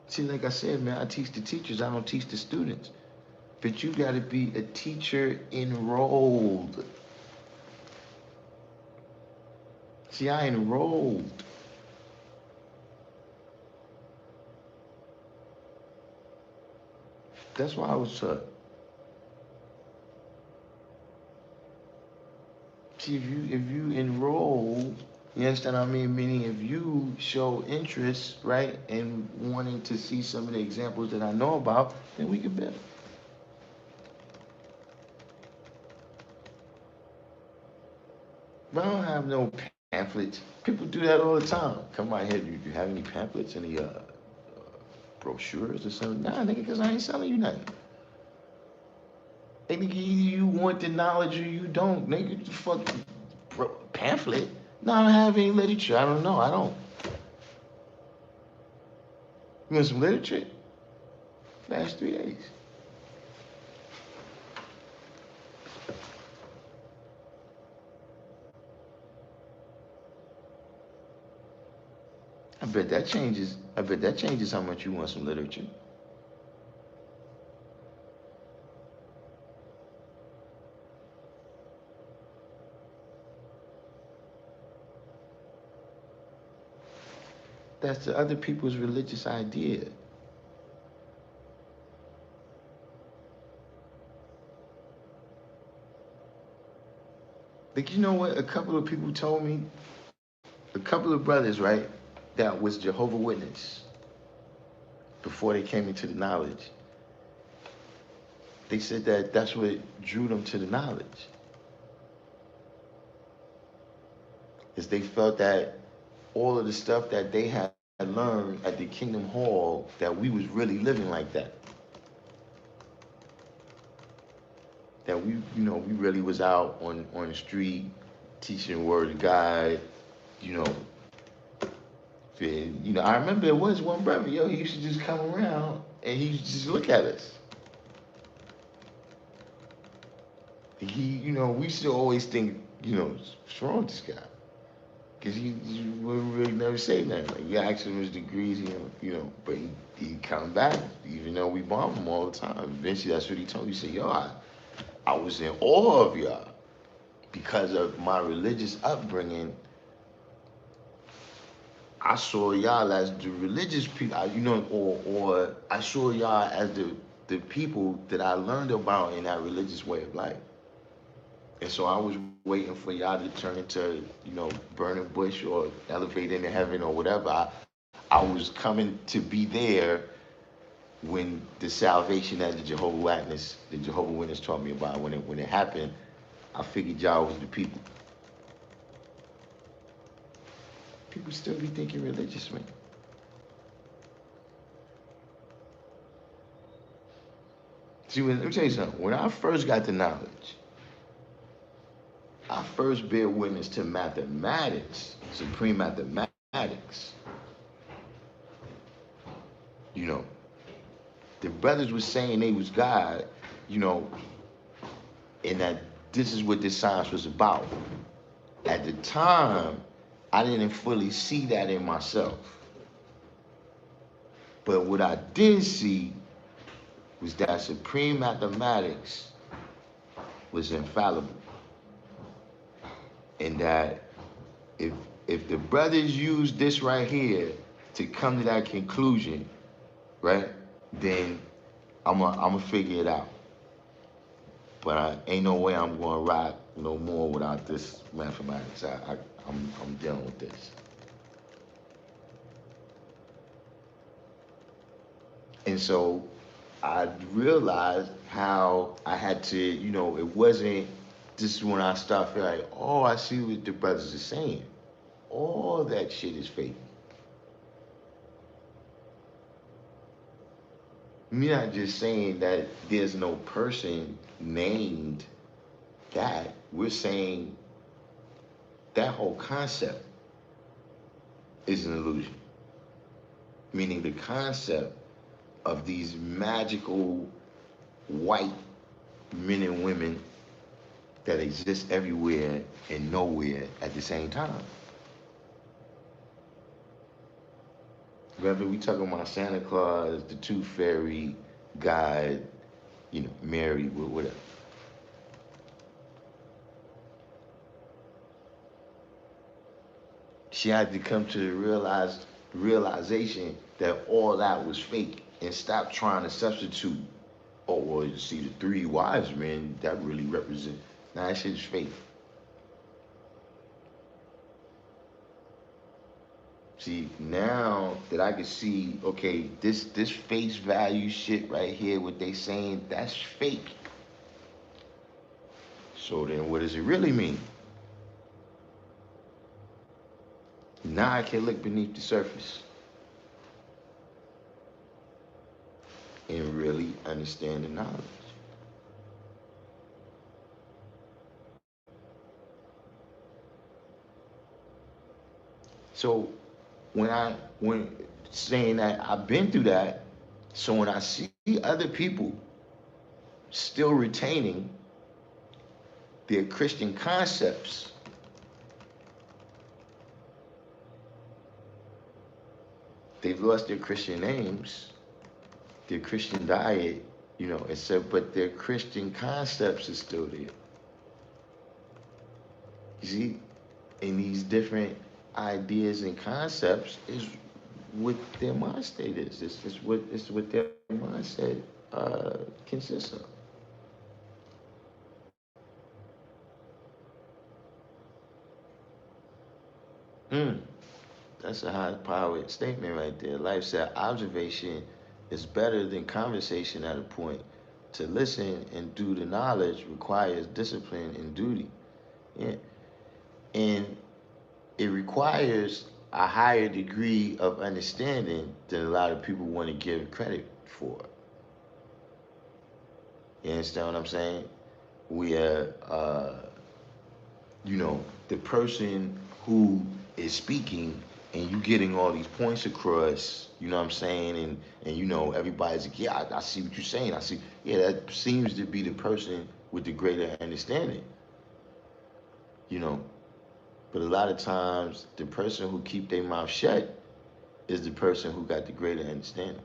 See, like I said, man, I teach the teachers. I don't teach the students. But you got to be a teacher enrolled. See, I enrolled. That's why I was taught. See, if you enroll, you understand what I mean? Meaning, if you show interest, right, and wanting to see some of the examples that I know about, then we can build. But I don't have no pamphlets. People do that all the time. Come out here, do you have any pamphlets, any brochures or something? Nah, nigga, because I ain't selling you nothing. Hey, nigga, either you want the knowledge or you don't. Nigga, the fuck pamphlet? No, I don't have any literature. I don't know. I don't. You want some literature? Last 3 days. I bet that changes. I bet that changes how much you want some literature. That's the other people's religious idea. Like, you know what? A couple of people told me, a couple of brothers, right, that was Jehovah Witness before they came into the knowledge. They said that that's what drew them to the knowledge. Is they felt that all of the stuff that they had learned at the Kingdom Hall, that we was really living like that. That we really was out on the street teaching the word of God, you know. And, I remember there was one brother, he used to just come around and he used to just look at us. We used to always think, what's wrong with this guy? Because he wouldn't really never say nothing. Like, you ask him his degrees, but he come back, even though we bomb him all the time. Eventually, that's what he told me. He said, I was in awe of y'all because of my religious upbringing. I saw y'all as the religious people, or I saw y'all as the people that I learned about in that religious way of life. And so I was waiting for y'all to turn into, burning bush or elevate into heaven or whatever. I was coming to be there when the salvation that the Jehovah Witness taught me about, when it happened. I figured y'all was the people. People still be thinking religious, man. See, let me tell you something. When I first got the knowledge, I first bear witness to mathematics, supreme mathematics. The brothers was saying they was God, and that this is what this science was about. At the time, I didn't fully see that in myself. But what I did see was that supreme mathematics was infallible. And that if the brothers use this right here to come to that conclusion, right, then I'm gonna figure it out. But ain't no way I'm gonna rock no more without this mathematics. I'm dealing with this. And so I realized how I had to, it wasn't just when I started feeling like, oh, I see what the brothers are saying. All that shit is fake. We're not just saying that there's no person named that. We're saying that whole concept is an illusion. Meaning the concept of these magical white men and women that exist everywhere and nowhere at the same time. Whether we talking about Santa Claus, the Tooth Fairy, God, Mary, whatever. She had to come to the realization that all that was fake and stop trying to substitute. Oh well, you see the three wise men that really represent. Nah, that shit's fake. See, now that I can see, okay, this face value shit right here, what they saying, that's fake. So then, what does it really mean? Now I can look beneath the surface and really understand the knowledge. So when saying that I've been through that, so when I see other people still retaining their Christian concepts, they've lost their Christian names, their Christian diet, and so but their Christian concepts are still there. You see, in these different ideas and concepts is what their mind state is. It's what their mindset consists of. Mm, that's a high powered statement right there. Life said observation is better than conversation at a point. To listen and do the knowledge requires discipline and duty. Yeah. And it requires a higher degree of understanding than a lot of people want to give credit for. You understand what I'm saying? We are, the person who is speaking and you getting all these points across, you know what I'm saying? And everybody's like, yeah, I see what you're saying. I see. Yeah, that seems to be the person with the greater understanding, you know. But a lot of times, the person who keep their mouth shut is the person who got the greater understanding.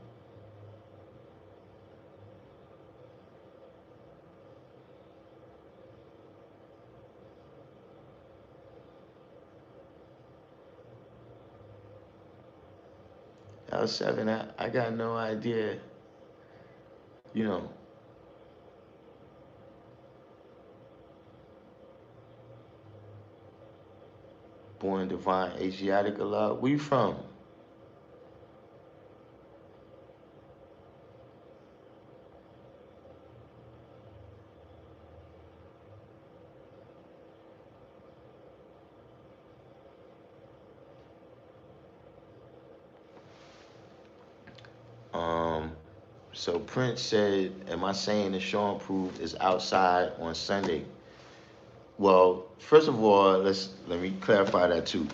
I was 7. I got no idea, you know, born divine Asiatic Allah. Where you from? Um, so Prince said, "Am I saying the show and prove is outside on Sunday?" Well, first of all, let me clarify that too.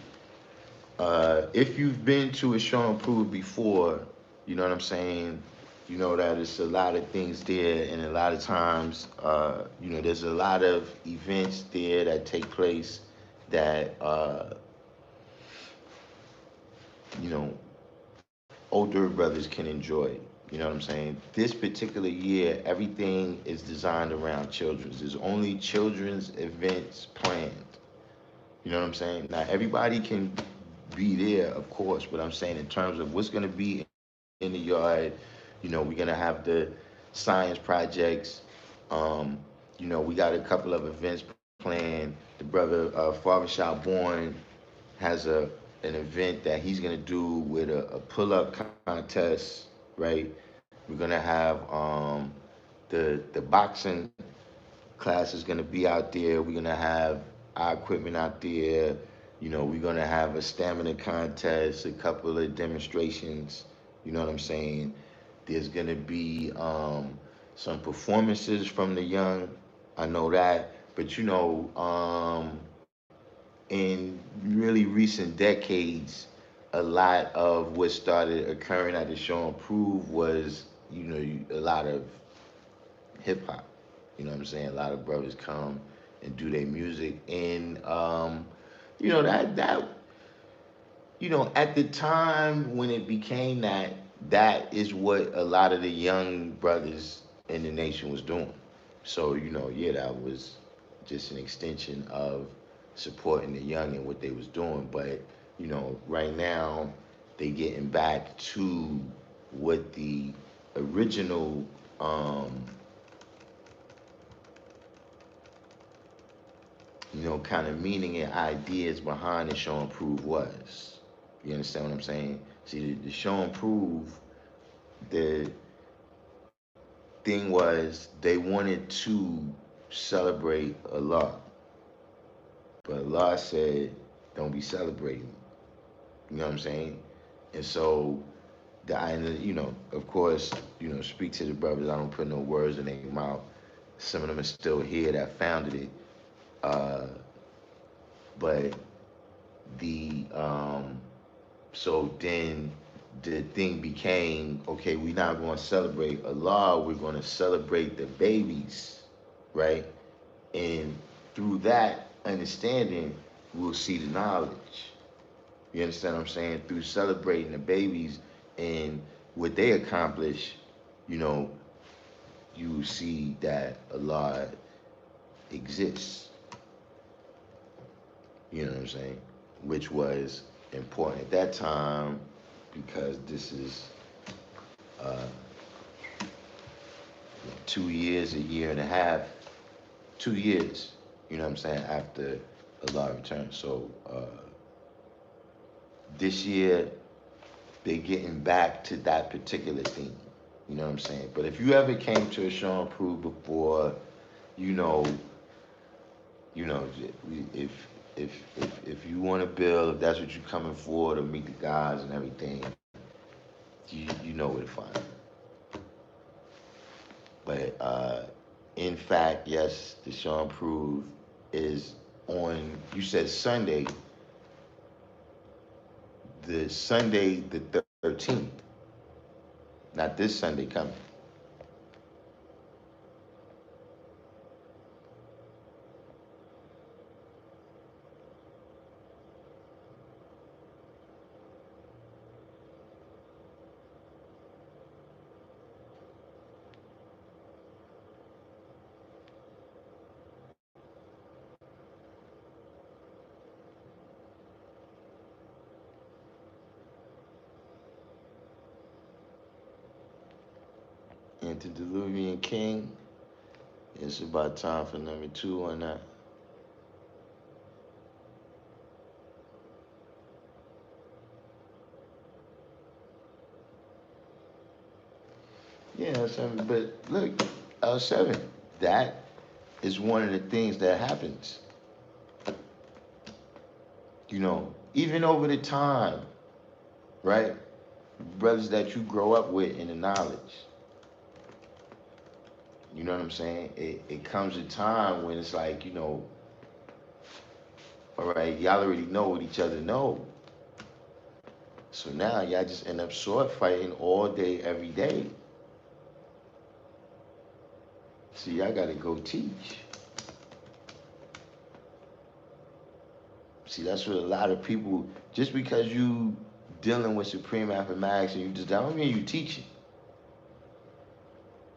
If you've been to a show and prove before, you know what I'm saying. You know that it's a lot of things there, and a lot of times, there's a lot of events there that take place that you know older brothers can enjoy. You know what I'm saying? This particular year, everything is designed around children's. There's only children's events planned. You know what I'm saying? Now, everybody can be there, of course, but I'm saying in terms of what's going to be in the yard, we're going to have the science projects. Um, we got a couple of events planned. The brother, Father Shalborn, has an event that he's gonna do with a pull up contest, right? We're gonna have the boxing class is gonna be out there. We're gonna have our equipment out there. We're gonna have a stamina contest, a couple of demonstrations. You know what I'm saying? There's gonna be some performances from the young. I know that, but in really recent decades, a lot of what started occurring at the show and prove was, a lot of hip hop. You know what I'm saying? A lot of brothers come and do their music, and that at the time when it became that, that is what a lot of the young brothers and the nation was doing. So, yeah, that was just an extension of supporting the young and what they was doing. But, right now they getting back to what the original kind of meaning and ideas behind the show and prove was. You understand what I'm saying? See, the show and prove, the thing was they wanted to celebrate Allah, but Allah said, "Don't be celebrating." You know what I'm saying? And so of course, speak to the brothers. I don't put no words in their mouth. Some of them are still here that founded it. Uh, but the so then the thing became, okay, we're not going to celebrate Allah, we're going to celebrate the babies, right? And through that understanding, we'll see the knowledge. You understand what I'm saying? Through celebrating the babies and what they accomplish, you know, you see that Allah exists. You know what I'm saying? Which was important at that time because this is uh, 2 years, a year and a half, 2 years, you know what I'm saying, after Allah returned. So this year, they're getting back to that particular theme. You know what I'm saying? But if you ever came to a show and prove before, you know, if if you want to build, if that's what you're coming for to meet the guys and everything, you know where to find it. But in fact, yes, the show and prove is on. You said Sunday, the Sunday the 13th, not this Sunday coming. Antediluvian King. It's about time for number 2 on that. Yeah, but look, L7, that is one of the things that happens. Even over the time, right? Brothers that you grow up with in the knowledge. You know what I'm saying? It comes a time when it's like, all right, y'all already know what each other know. So now y'all just end up sword fighting all day, every day. So y'all gotta go teach. See, that's what a lot of people, just because you dealing with supreme mathematics and that don't mean you teaching.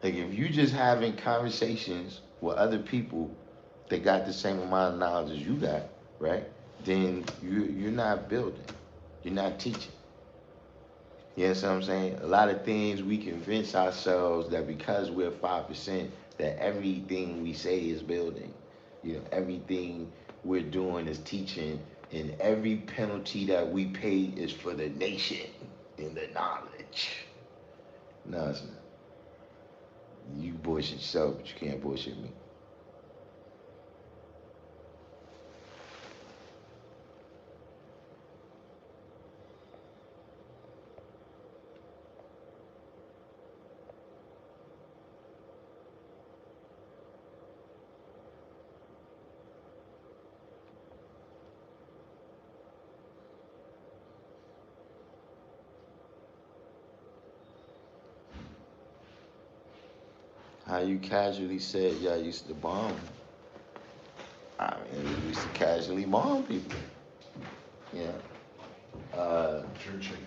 Like if you just having conversations with other people that got the same amount of knowledge as you got, right? Then you're not building. You're not teaching. You know what I'm saying? A lot of things we convince ourselves that because we're 5%, that everything we say is building. Everything we're doing is teaching, and every penalty that we pay is for the nation and the knowledge. No, it's not. You bullshit yourself, but you can't bullshit me. How you casually said y'all used to bomb. I mean, we used to casually bomb people. Yeah. Uh, Jerk chicken.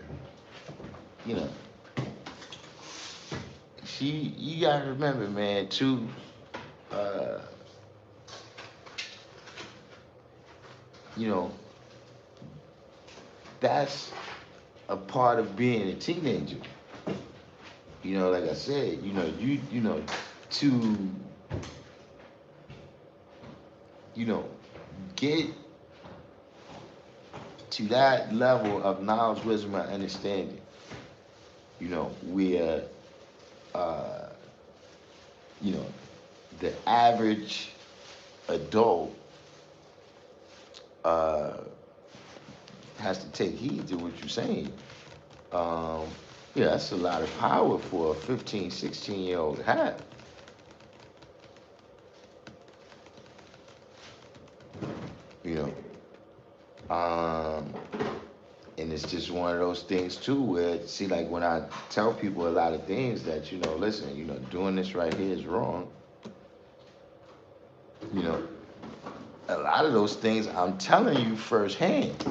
you know, you gotta remember, man, too. Uh, you know, that's a part of being a teenager. Like I said, to you know get to that level of knowledge, wisdom, and understanding. Where uh, you know the average adult uh, has to take heed to what you're saying. Um, yeah, that's a lot of power for a 15, 16-year-old to have. You know, and it's just one of those things too where, see, like when I tell people a lot of things that, listen, doing this right here is wrong. You know, a lot of those things I'm telling you firsthand.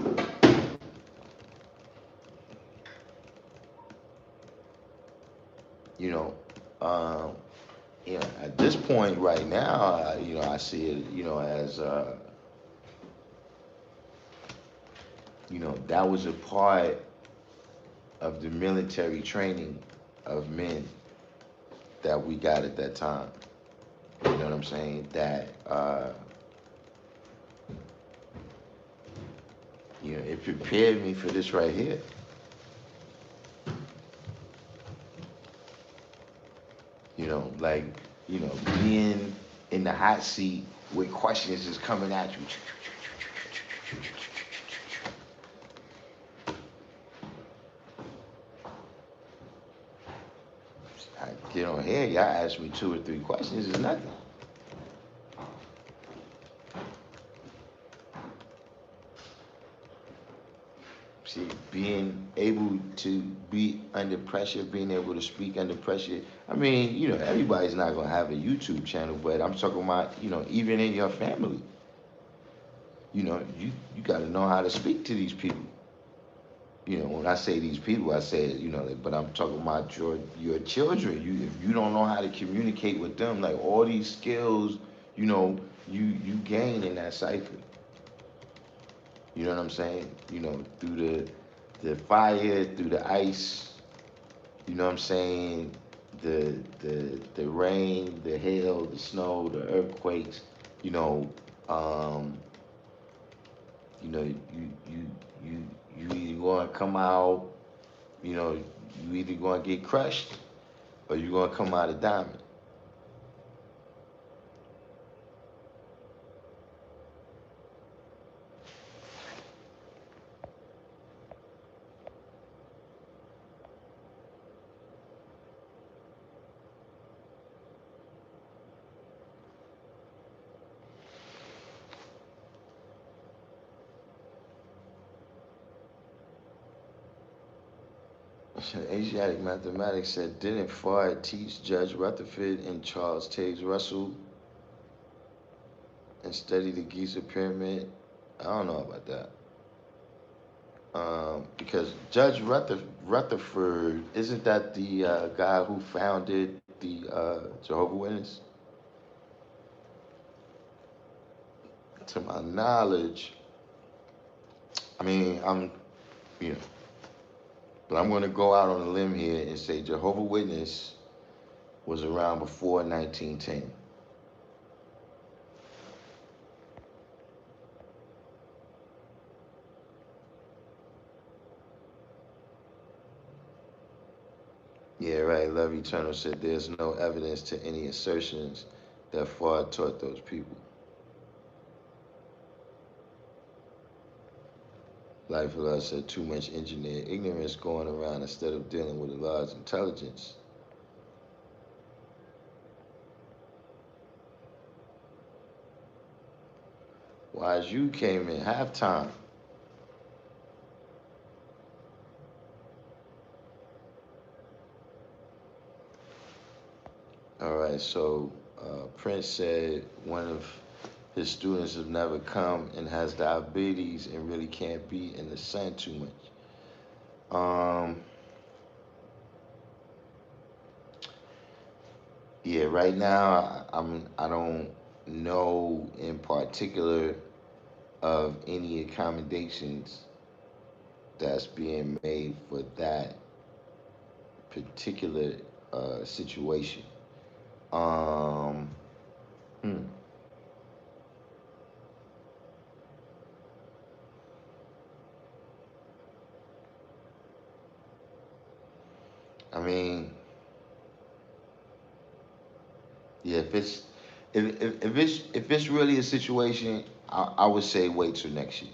You know, um, at this point right now, I see it, as that was a part of the military training of men that we got at that time. You know what I'm saying? That it prepared me for this right here. Like, being in the hot seat with questions is coming at you. I get on here, y'all ask me 2 or 3 questions, it's nothing. See, being able to be under pressure, being able to speak under pressure. I mean, everybody's not gonna have a YouTube channel, but I'm talking about, even in your family. You got to know how to speak to these people. When I say these people, I say, but I'm talking about your children. If you don't know how to communicate with them, like all these skills, you gain in that cipher. You know what I'm saying? Through the fire, through the ice. You know what I'm saying? The rain, the hail, the snow, the earthquakes. You know, um, you you either gonna come out. You either gonna get crushed or you gonna come out a diamond. Asiatic mathematics said, didn't Fard teach Judge Rutherford and Charles Taze Russell and study the Giza pyramid? I don't know about that. Because Judge Rutherford, isn't that the guy who founded the Jehovah Witness? To my knowledge, I mean, you know, but I'm going to go out on a limb here and say Jehovah Witness was around before 1910. Yeah, right. Love Eternal said there's no evidence to any assertions that Fard taught those people. Life of Love said too much engineer ignorance going around instead of dealing with a large intelligence. Wise you came in halftime. All right, so Prince said one of his students have never come and has diabetes and really can't be in the sun too much. Yeah, right now I don't know in particular of any accommodations that's being made for that particular situation. Um, hmm. I mean, yeah, if it's really a situation, I would say wait till next year.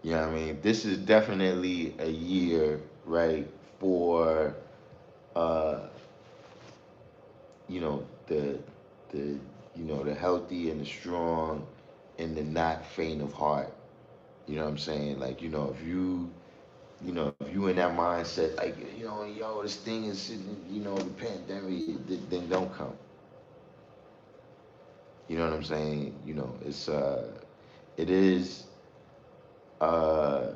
You know what I mean? This is definitely a year, right, for uh, the the healthy and the strong and the not faint of heart. You know what I'm saying? Like, if you in that mindset, like, yo, this thing is, the pandemic, then don't come. You know what I'm saying? It is, uh,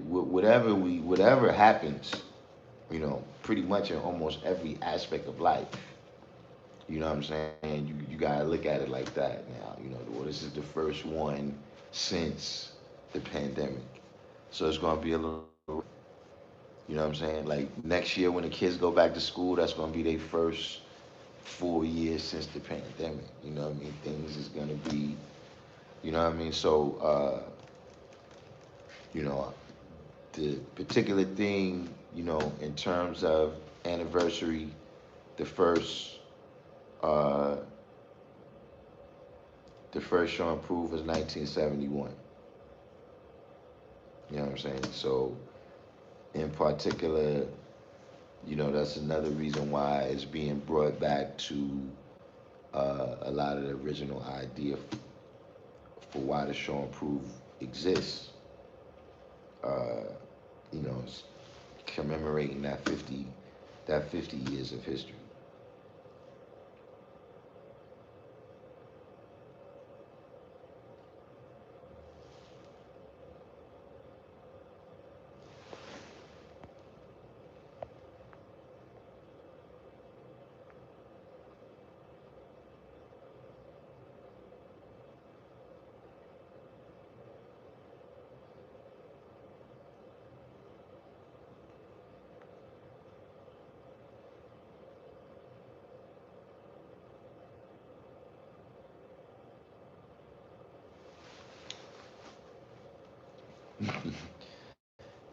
whatever happens, pretty much in almost every aspect of life. You know what I'm saying? You gotta look at it like that now. Well, this is the first one since the pandemic, so it's gonna be a little. You know what I'm saying? Like next year when the kids go back to school, that's gonna be their first full year since the pandemic. You know what I mean? Things is gonna be. You know what I mean? So, you know, the particular thing, in terms of anniversary, the first, uh, the first show improved was 1971. You know what I'm saying? So, in particular, that's another reason why it's being brought back to a lot of the original idea for why the show improve exists. Uh, it's commemorating that 50 years of history.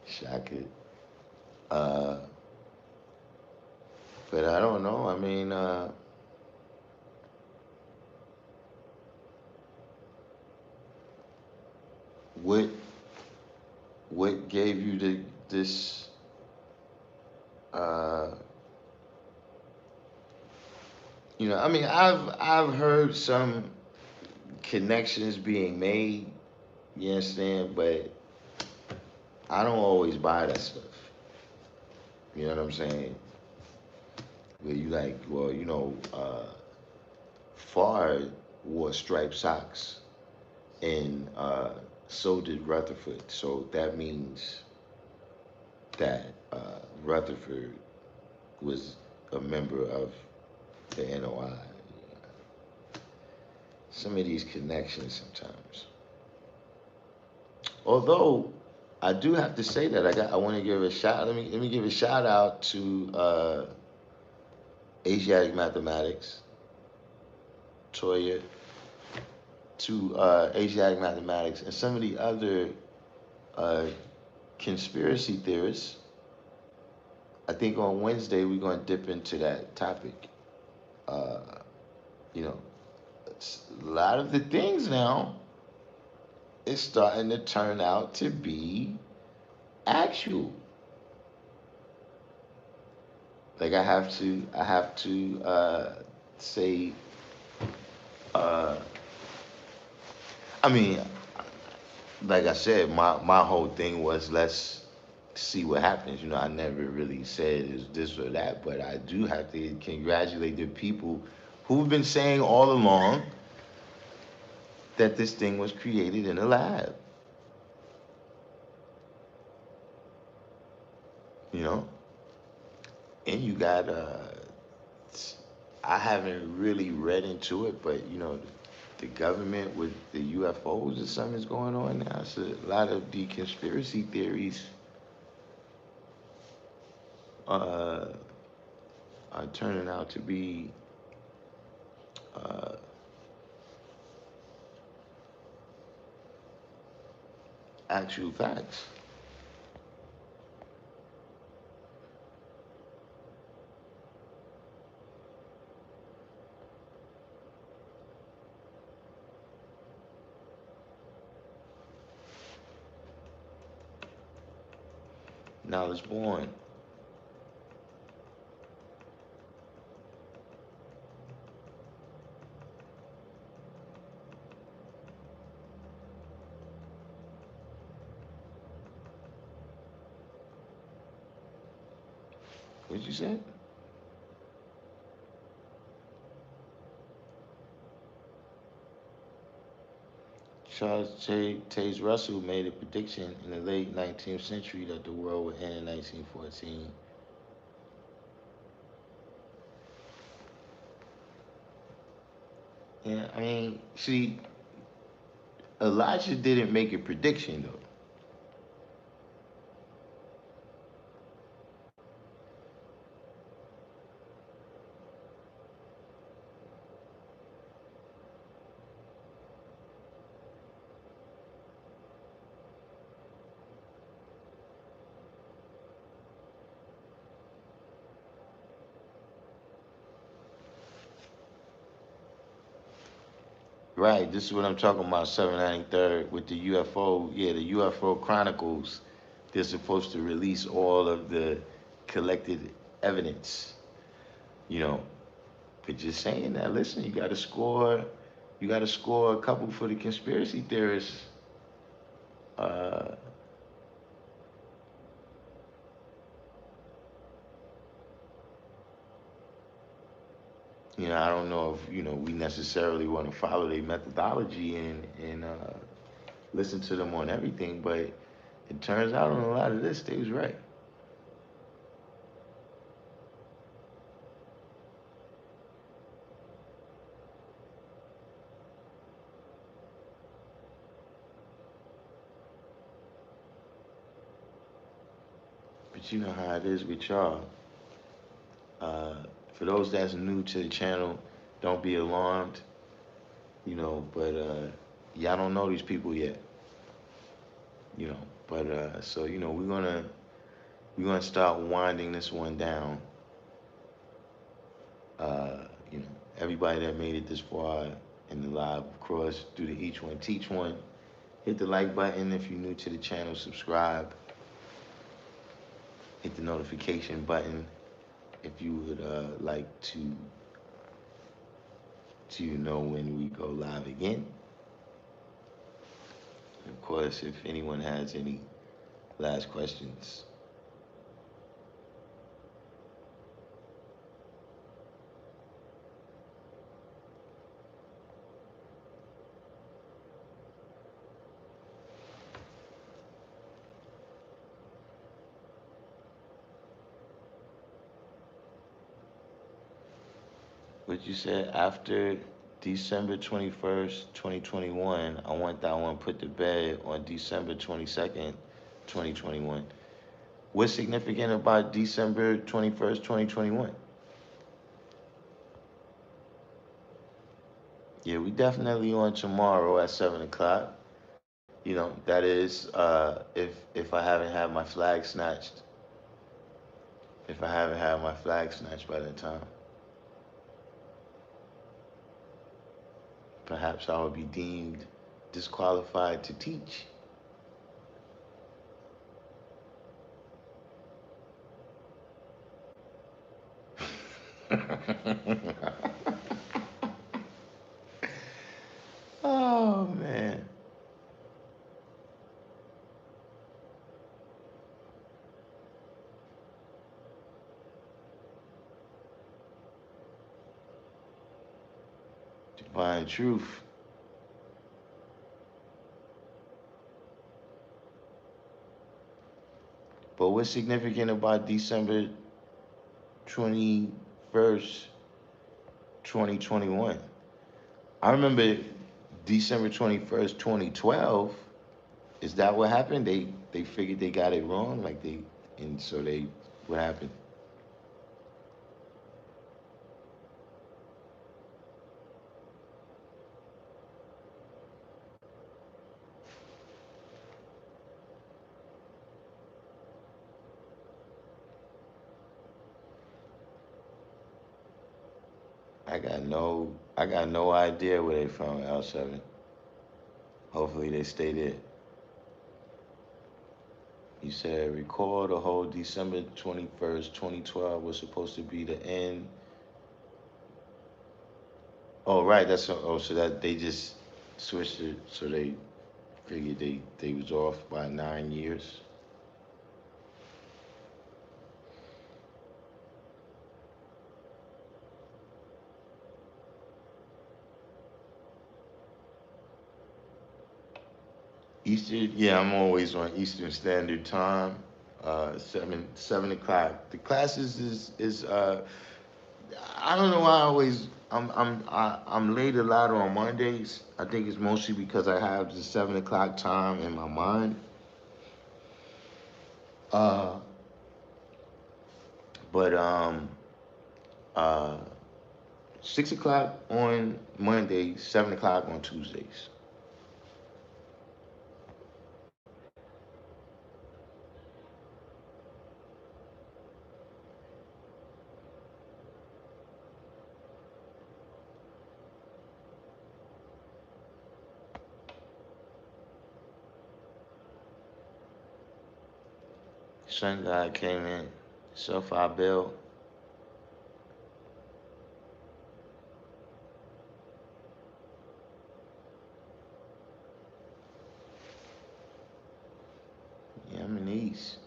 Shock it. Uh, but I don't know. I mean, what what gave you this? Uh, I mean, I've heard some connections being made. You understand? But I don't always buy that stuff. You know what I'm saying? Where you like, well, Fard wore striped socks, and so did Rutherford. So that means that Rutherford was a member of the NOI. Some of these connections sometimes. Although I do have to say that I want to give a shout. Let me give a shout out to Asiatic mathematics, Toya, to Asiatic mathematics, and some of the other uh, conspiracy theorists. I think on Wednesday we're going to dip into that topic. Uh, you know, a lot of the things now is starting to turn out to be actual. Like I have to say, uh, I mean, like I said, my whole thing was let's see what happens. I never really said is this or that, but I do have to congratulate the people who've been saying all along that this thing was created in a lab. You know, And you got I haven't really read into it, but the government with the UFOs or something's going on now. So a lot of the conspiracy theories uh, are turning out to be uh, actual facts. Knowledge born. What you said? Charles Taze Russell made a prediction in the late 19th century that the world would end in 1914. Yeah, I mean, see, Elijah didn't make a prediction though. Right, this is what I'm talking about, 793rd with the UFO. Yeah, the UFO Chronicles. They're supposed to release all of the collected evidence, you know. But just saying that, listen, you gotta score a couple for the conspiracy theorists. Uh, I don't know if, we necessarily want to follow their methodology and listen to them on everything, but it turns out on a lot of this, they was right. But you know how it is with y'all. Uh, for those that's new to the channel, don't be alarmed, but y'all don't know these people yet, you know. But so we're gonna start winding this one down. Uh, you know, everybody that made it this far in the live, of course, do the each one teach one. Hit the like button if you're new to the channel. Subscribe. Hit the notification button if you would like to know when we go live again. And of course, if anyone has any last questions. What you said after December 21st, 2021, I want that one put to bed on December 22nd, 2021. What's significant about December 21st, 2021? Yeah, we definitely on tomorrow at 7 o'clock. That is if I haven't had my flag snatched. If I haven't had my flag snatched by that time, perhaps I will be deemed disqualified to teach. Oh man. Divine truth. But what's significant about December? 21st, 2021. I remember December 21st, 2012. Is that what happened? They figured they got it wrong, like they, and so they, what happened? I got no idea where they from L7. Hopefully they stay there. You said recall the whole December 21st, 2012 was supposed to be the end. Oh right, so that they just switched it, so they figured they was off by 9 years. Eastern, yeah, I'm always on Eastern Standard Time. 7 o'clock. The classes is I don't know why I always I'm late a lot on Mondays. I think it's mostly because I have the 7 o'clock time in my mind. Uh, but uh 6 o'clock on Mondays, 7 o'clock on Tuesdays. Sun God came in. Sulfur Bill. Yeah, I'm in the East.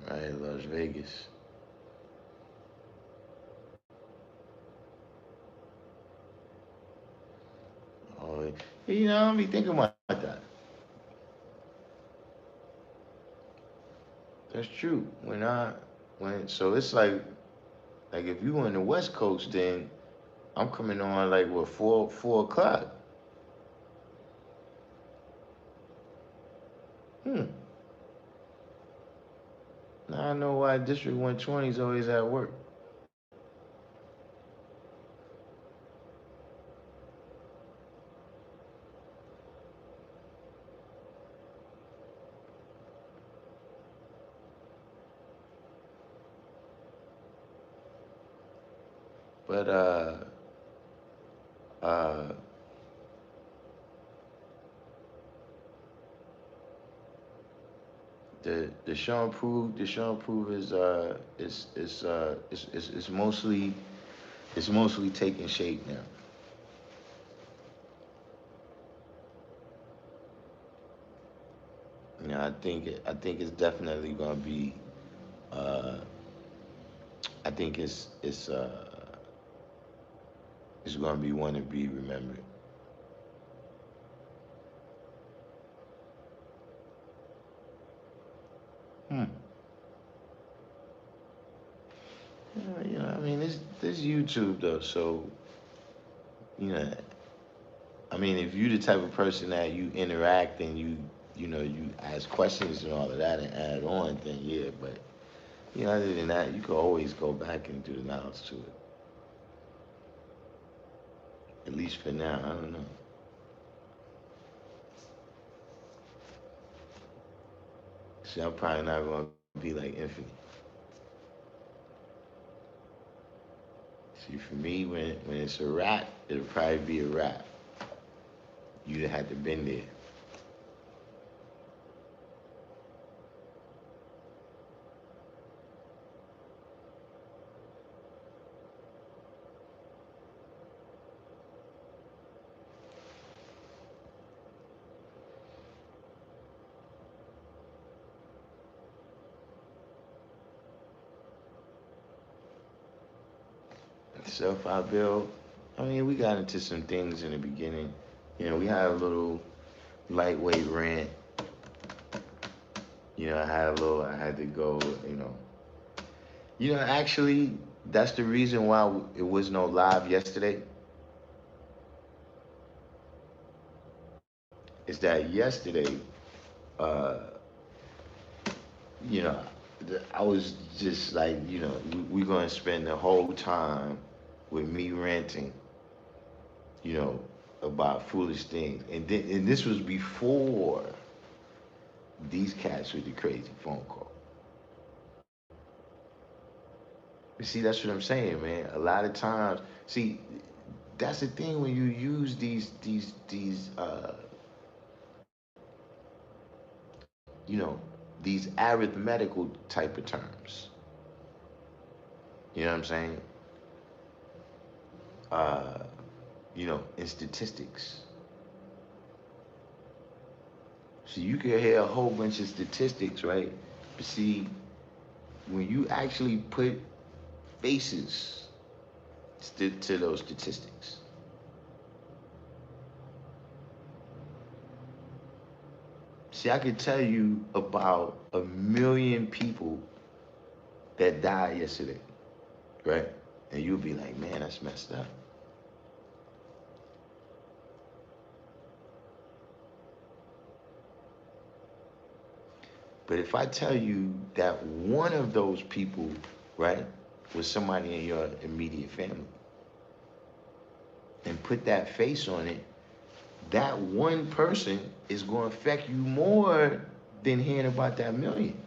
Right, Las Vegas. Oh, you know, I be thinking about that. That's true. When so it's like if you on the West Coast, then I'm coming on like what 4 o'clock. Hmm. Now I know why District 120 is always at work. But uh the Sean Proof is mostly it's mostly taking shape now. You know, I think it's definitely gonna be uh I think it's gonna be one to be remembered. Hmm. You know, I mean, this YouTube though, so you know, I mean, if you the type of person that you interact and you know you ask questions and all of that and add on, then yeah. But you know, other than that, you could always go back and do the knowledge to it. At least for now, I don't know. See, I'm probably not gonna be like Infinite. See, for me, when it's a rap, it'll probably be a rap. You'd have had to been there. Self-out bill. I mean, we got into some things in the beginning. We had a little lightweight rant. I had to go, actually, that's the reason why it was no live yesterday. Is that yesterday, uh, you know, I was just like, we're going to spend the whole time with me ranting, you know, about foolish things. And this was before these cats with the crazy phone call. But see, that's what I'm saying, man. A lot of times, see, that's the thing when you use these you know, these arithmetical type of terms. You know what I'm saying? Uh, in statistics. So you can hear a whole bunch of statistics, right? But see, when you actually put faces to those statistics, see, I could tell you about 1 million people that died yesterday, right? And you'll be like, man, that's messed up. But if I tell you that one of those people, right, was somebody in your immediate family, and put that face on it, that one person is going to affect you more than hearing about that 1 million.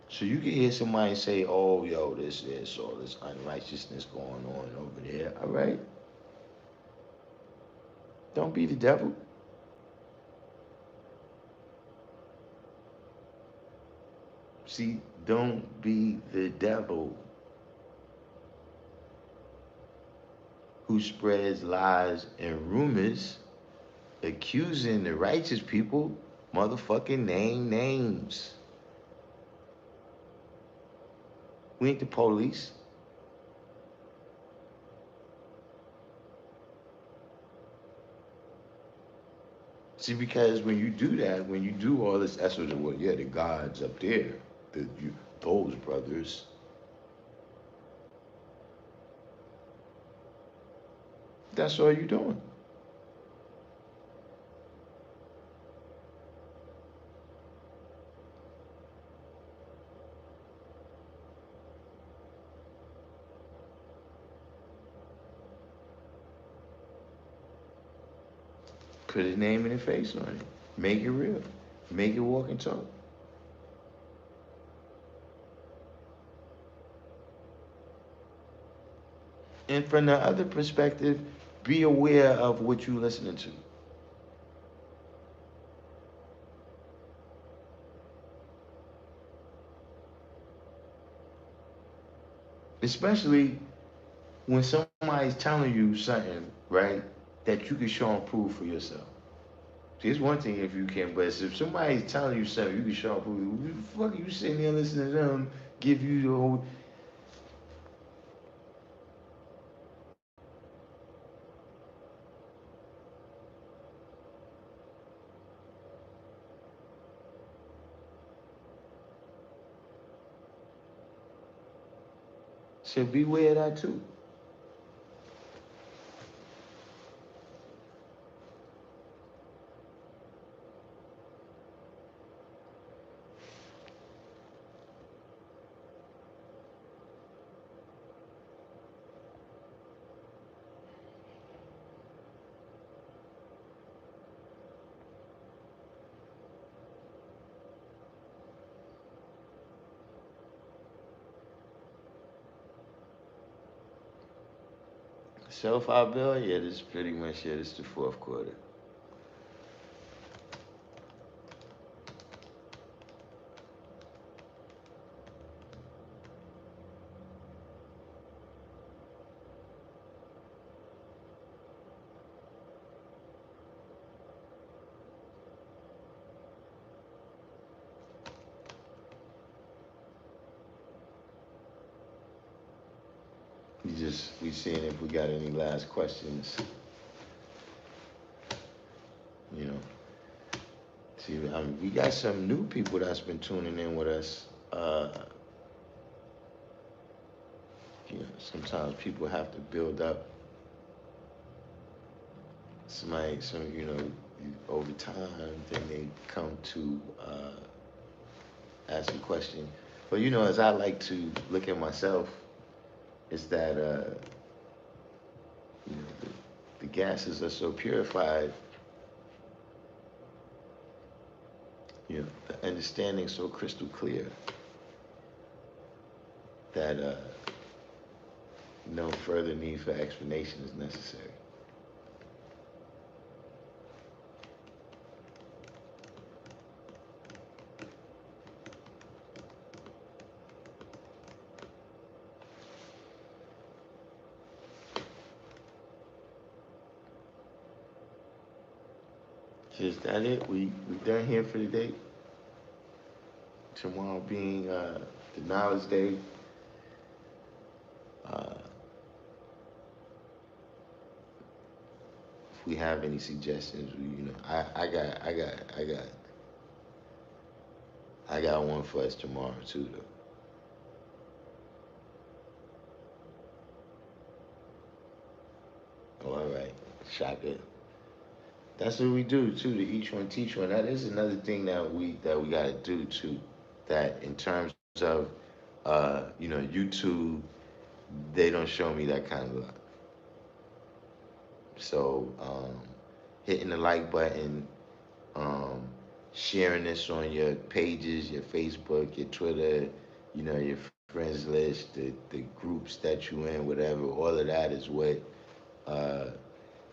So you can hear somebody say, oh, yo, there's all this unrighteousness going on over there. All right. Don't be the devil. See, don't be the devil who spreads lies and rumors accusing the righteous people, motherfucking name names. We ain't the police. See, because when you do that, when you do all this, that's what yeah, the gods up there, those brothers, that's all you're doing. Put a name and a face on it. Make it real. Make it walk and talk. And from the other perspective, be aware of what you're listening to. Especially when somebody's telling you something, right, that you can show and prove for yourself. See, it's one thing if you can, but if somebody's telling you something, you can show and prove. What the fuck are you sitting there listening to them give you the whole. So beware of that too. Self-out bill, yeah, this is pretty much yeah, this is the fourth quarter. we seeing if we got any last questions. You know, see, we got some new people that's been tuning in with us. You know, sometimes people have to build up you know, over time, then they come to ask a question. But you know, as I like to look at myself, is that you know, the gases are so purified, you know, the understanding so crystal clear that no further need for explanation is necessary. Is that it? We done here for the day. Tomorrow being the Knowledge Day. Uh, if we have any suggestions, you know, I got one for us tomorrow too, though. All right, shaka. That's what we do too. To each one teach one. That is another thing that we gotta do too. That in terms of you know, YouTube, they don't show me that kind of love. So hitting the like button, um, sharing this on your pages, your Facebook, your Twitter, you know, your friends list, the groups that you in, whatever. All of that is what uh,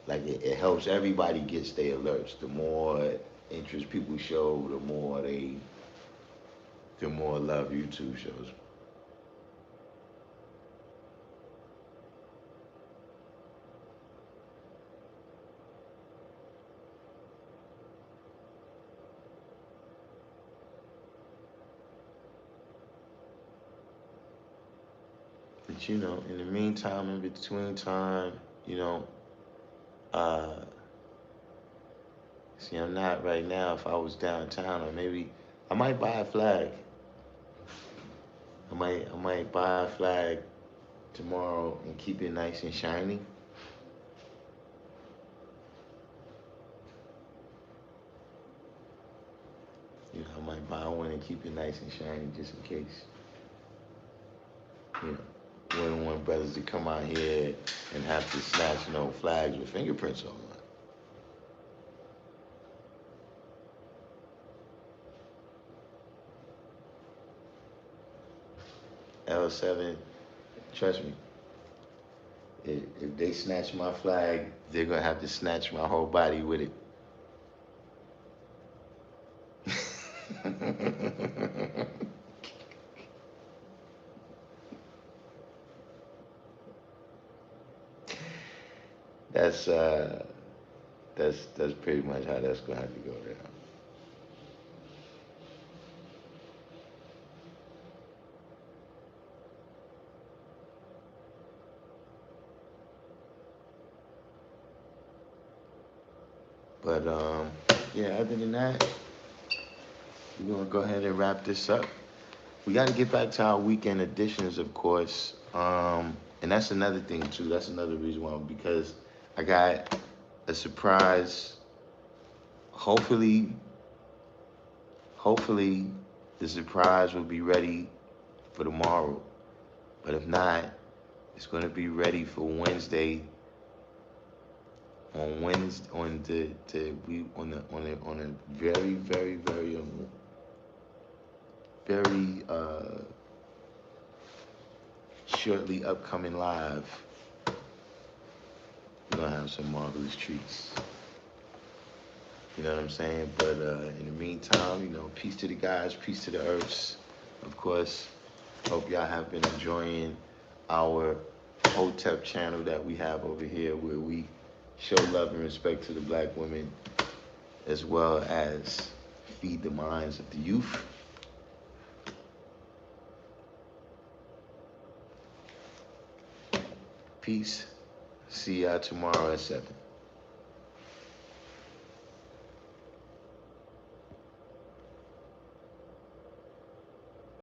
like it helps everybody get stay alerts. The more interest people show, the more love YouTube shows. But you know, in the meantime, in between time, you know, uh, see, I'm not right now. If I was downtown, or maybe I might buy a flag. I might buy a flag tomorrow and keep it nice and shiny. You know, I might buy one and keep it nice and shiny just in case. You know, we don't want brothers to come out here and have to snatch, you know, flags with fingerprints on them. L7, trust me, if they snatch my flag, they're gonna have to snatch my whole body with it. that's uh, that's pretty much how that's gonna have to go down. But yeah, other than that, we're gonna go ahead and wrap this up. We got to get back to our weekend editions, of course. And that's another thing too. That's another reason why, because I got a surprise. Hopefully, hopefully, the surprise will be ready for tomorrow. But if not, it's gonna be ready for Wednesday. On Wednesday, on the we on a very shortly upcoming live. We're gonna have some marvelous treats. You know what I'm saying? But in the meantime, you know, peace to the guys, peace to the earths. Of course, hope y'all have been enjoying our Hotep channel that we have over here, where we show love and respect to the black women, as well as feed the minds of the youth. Peace. See y'all tomorrow at 7.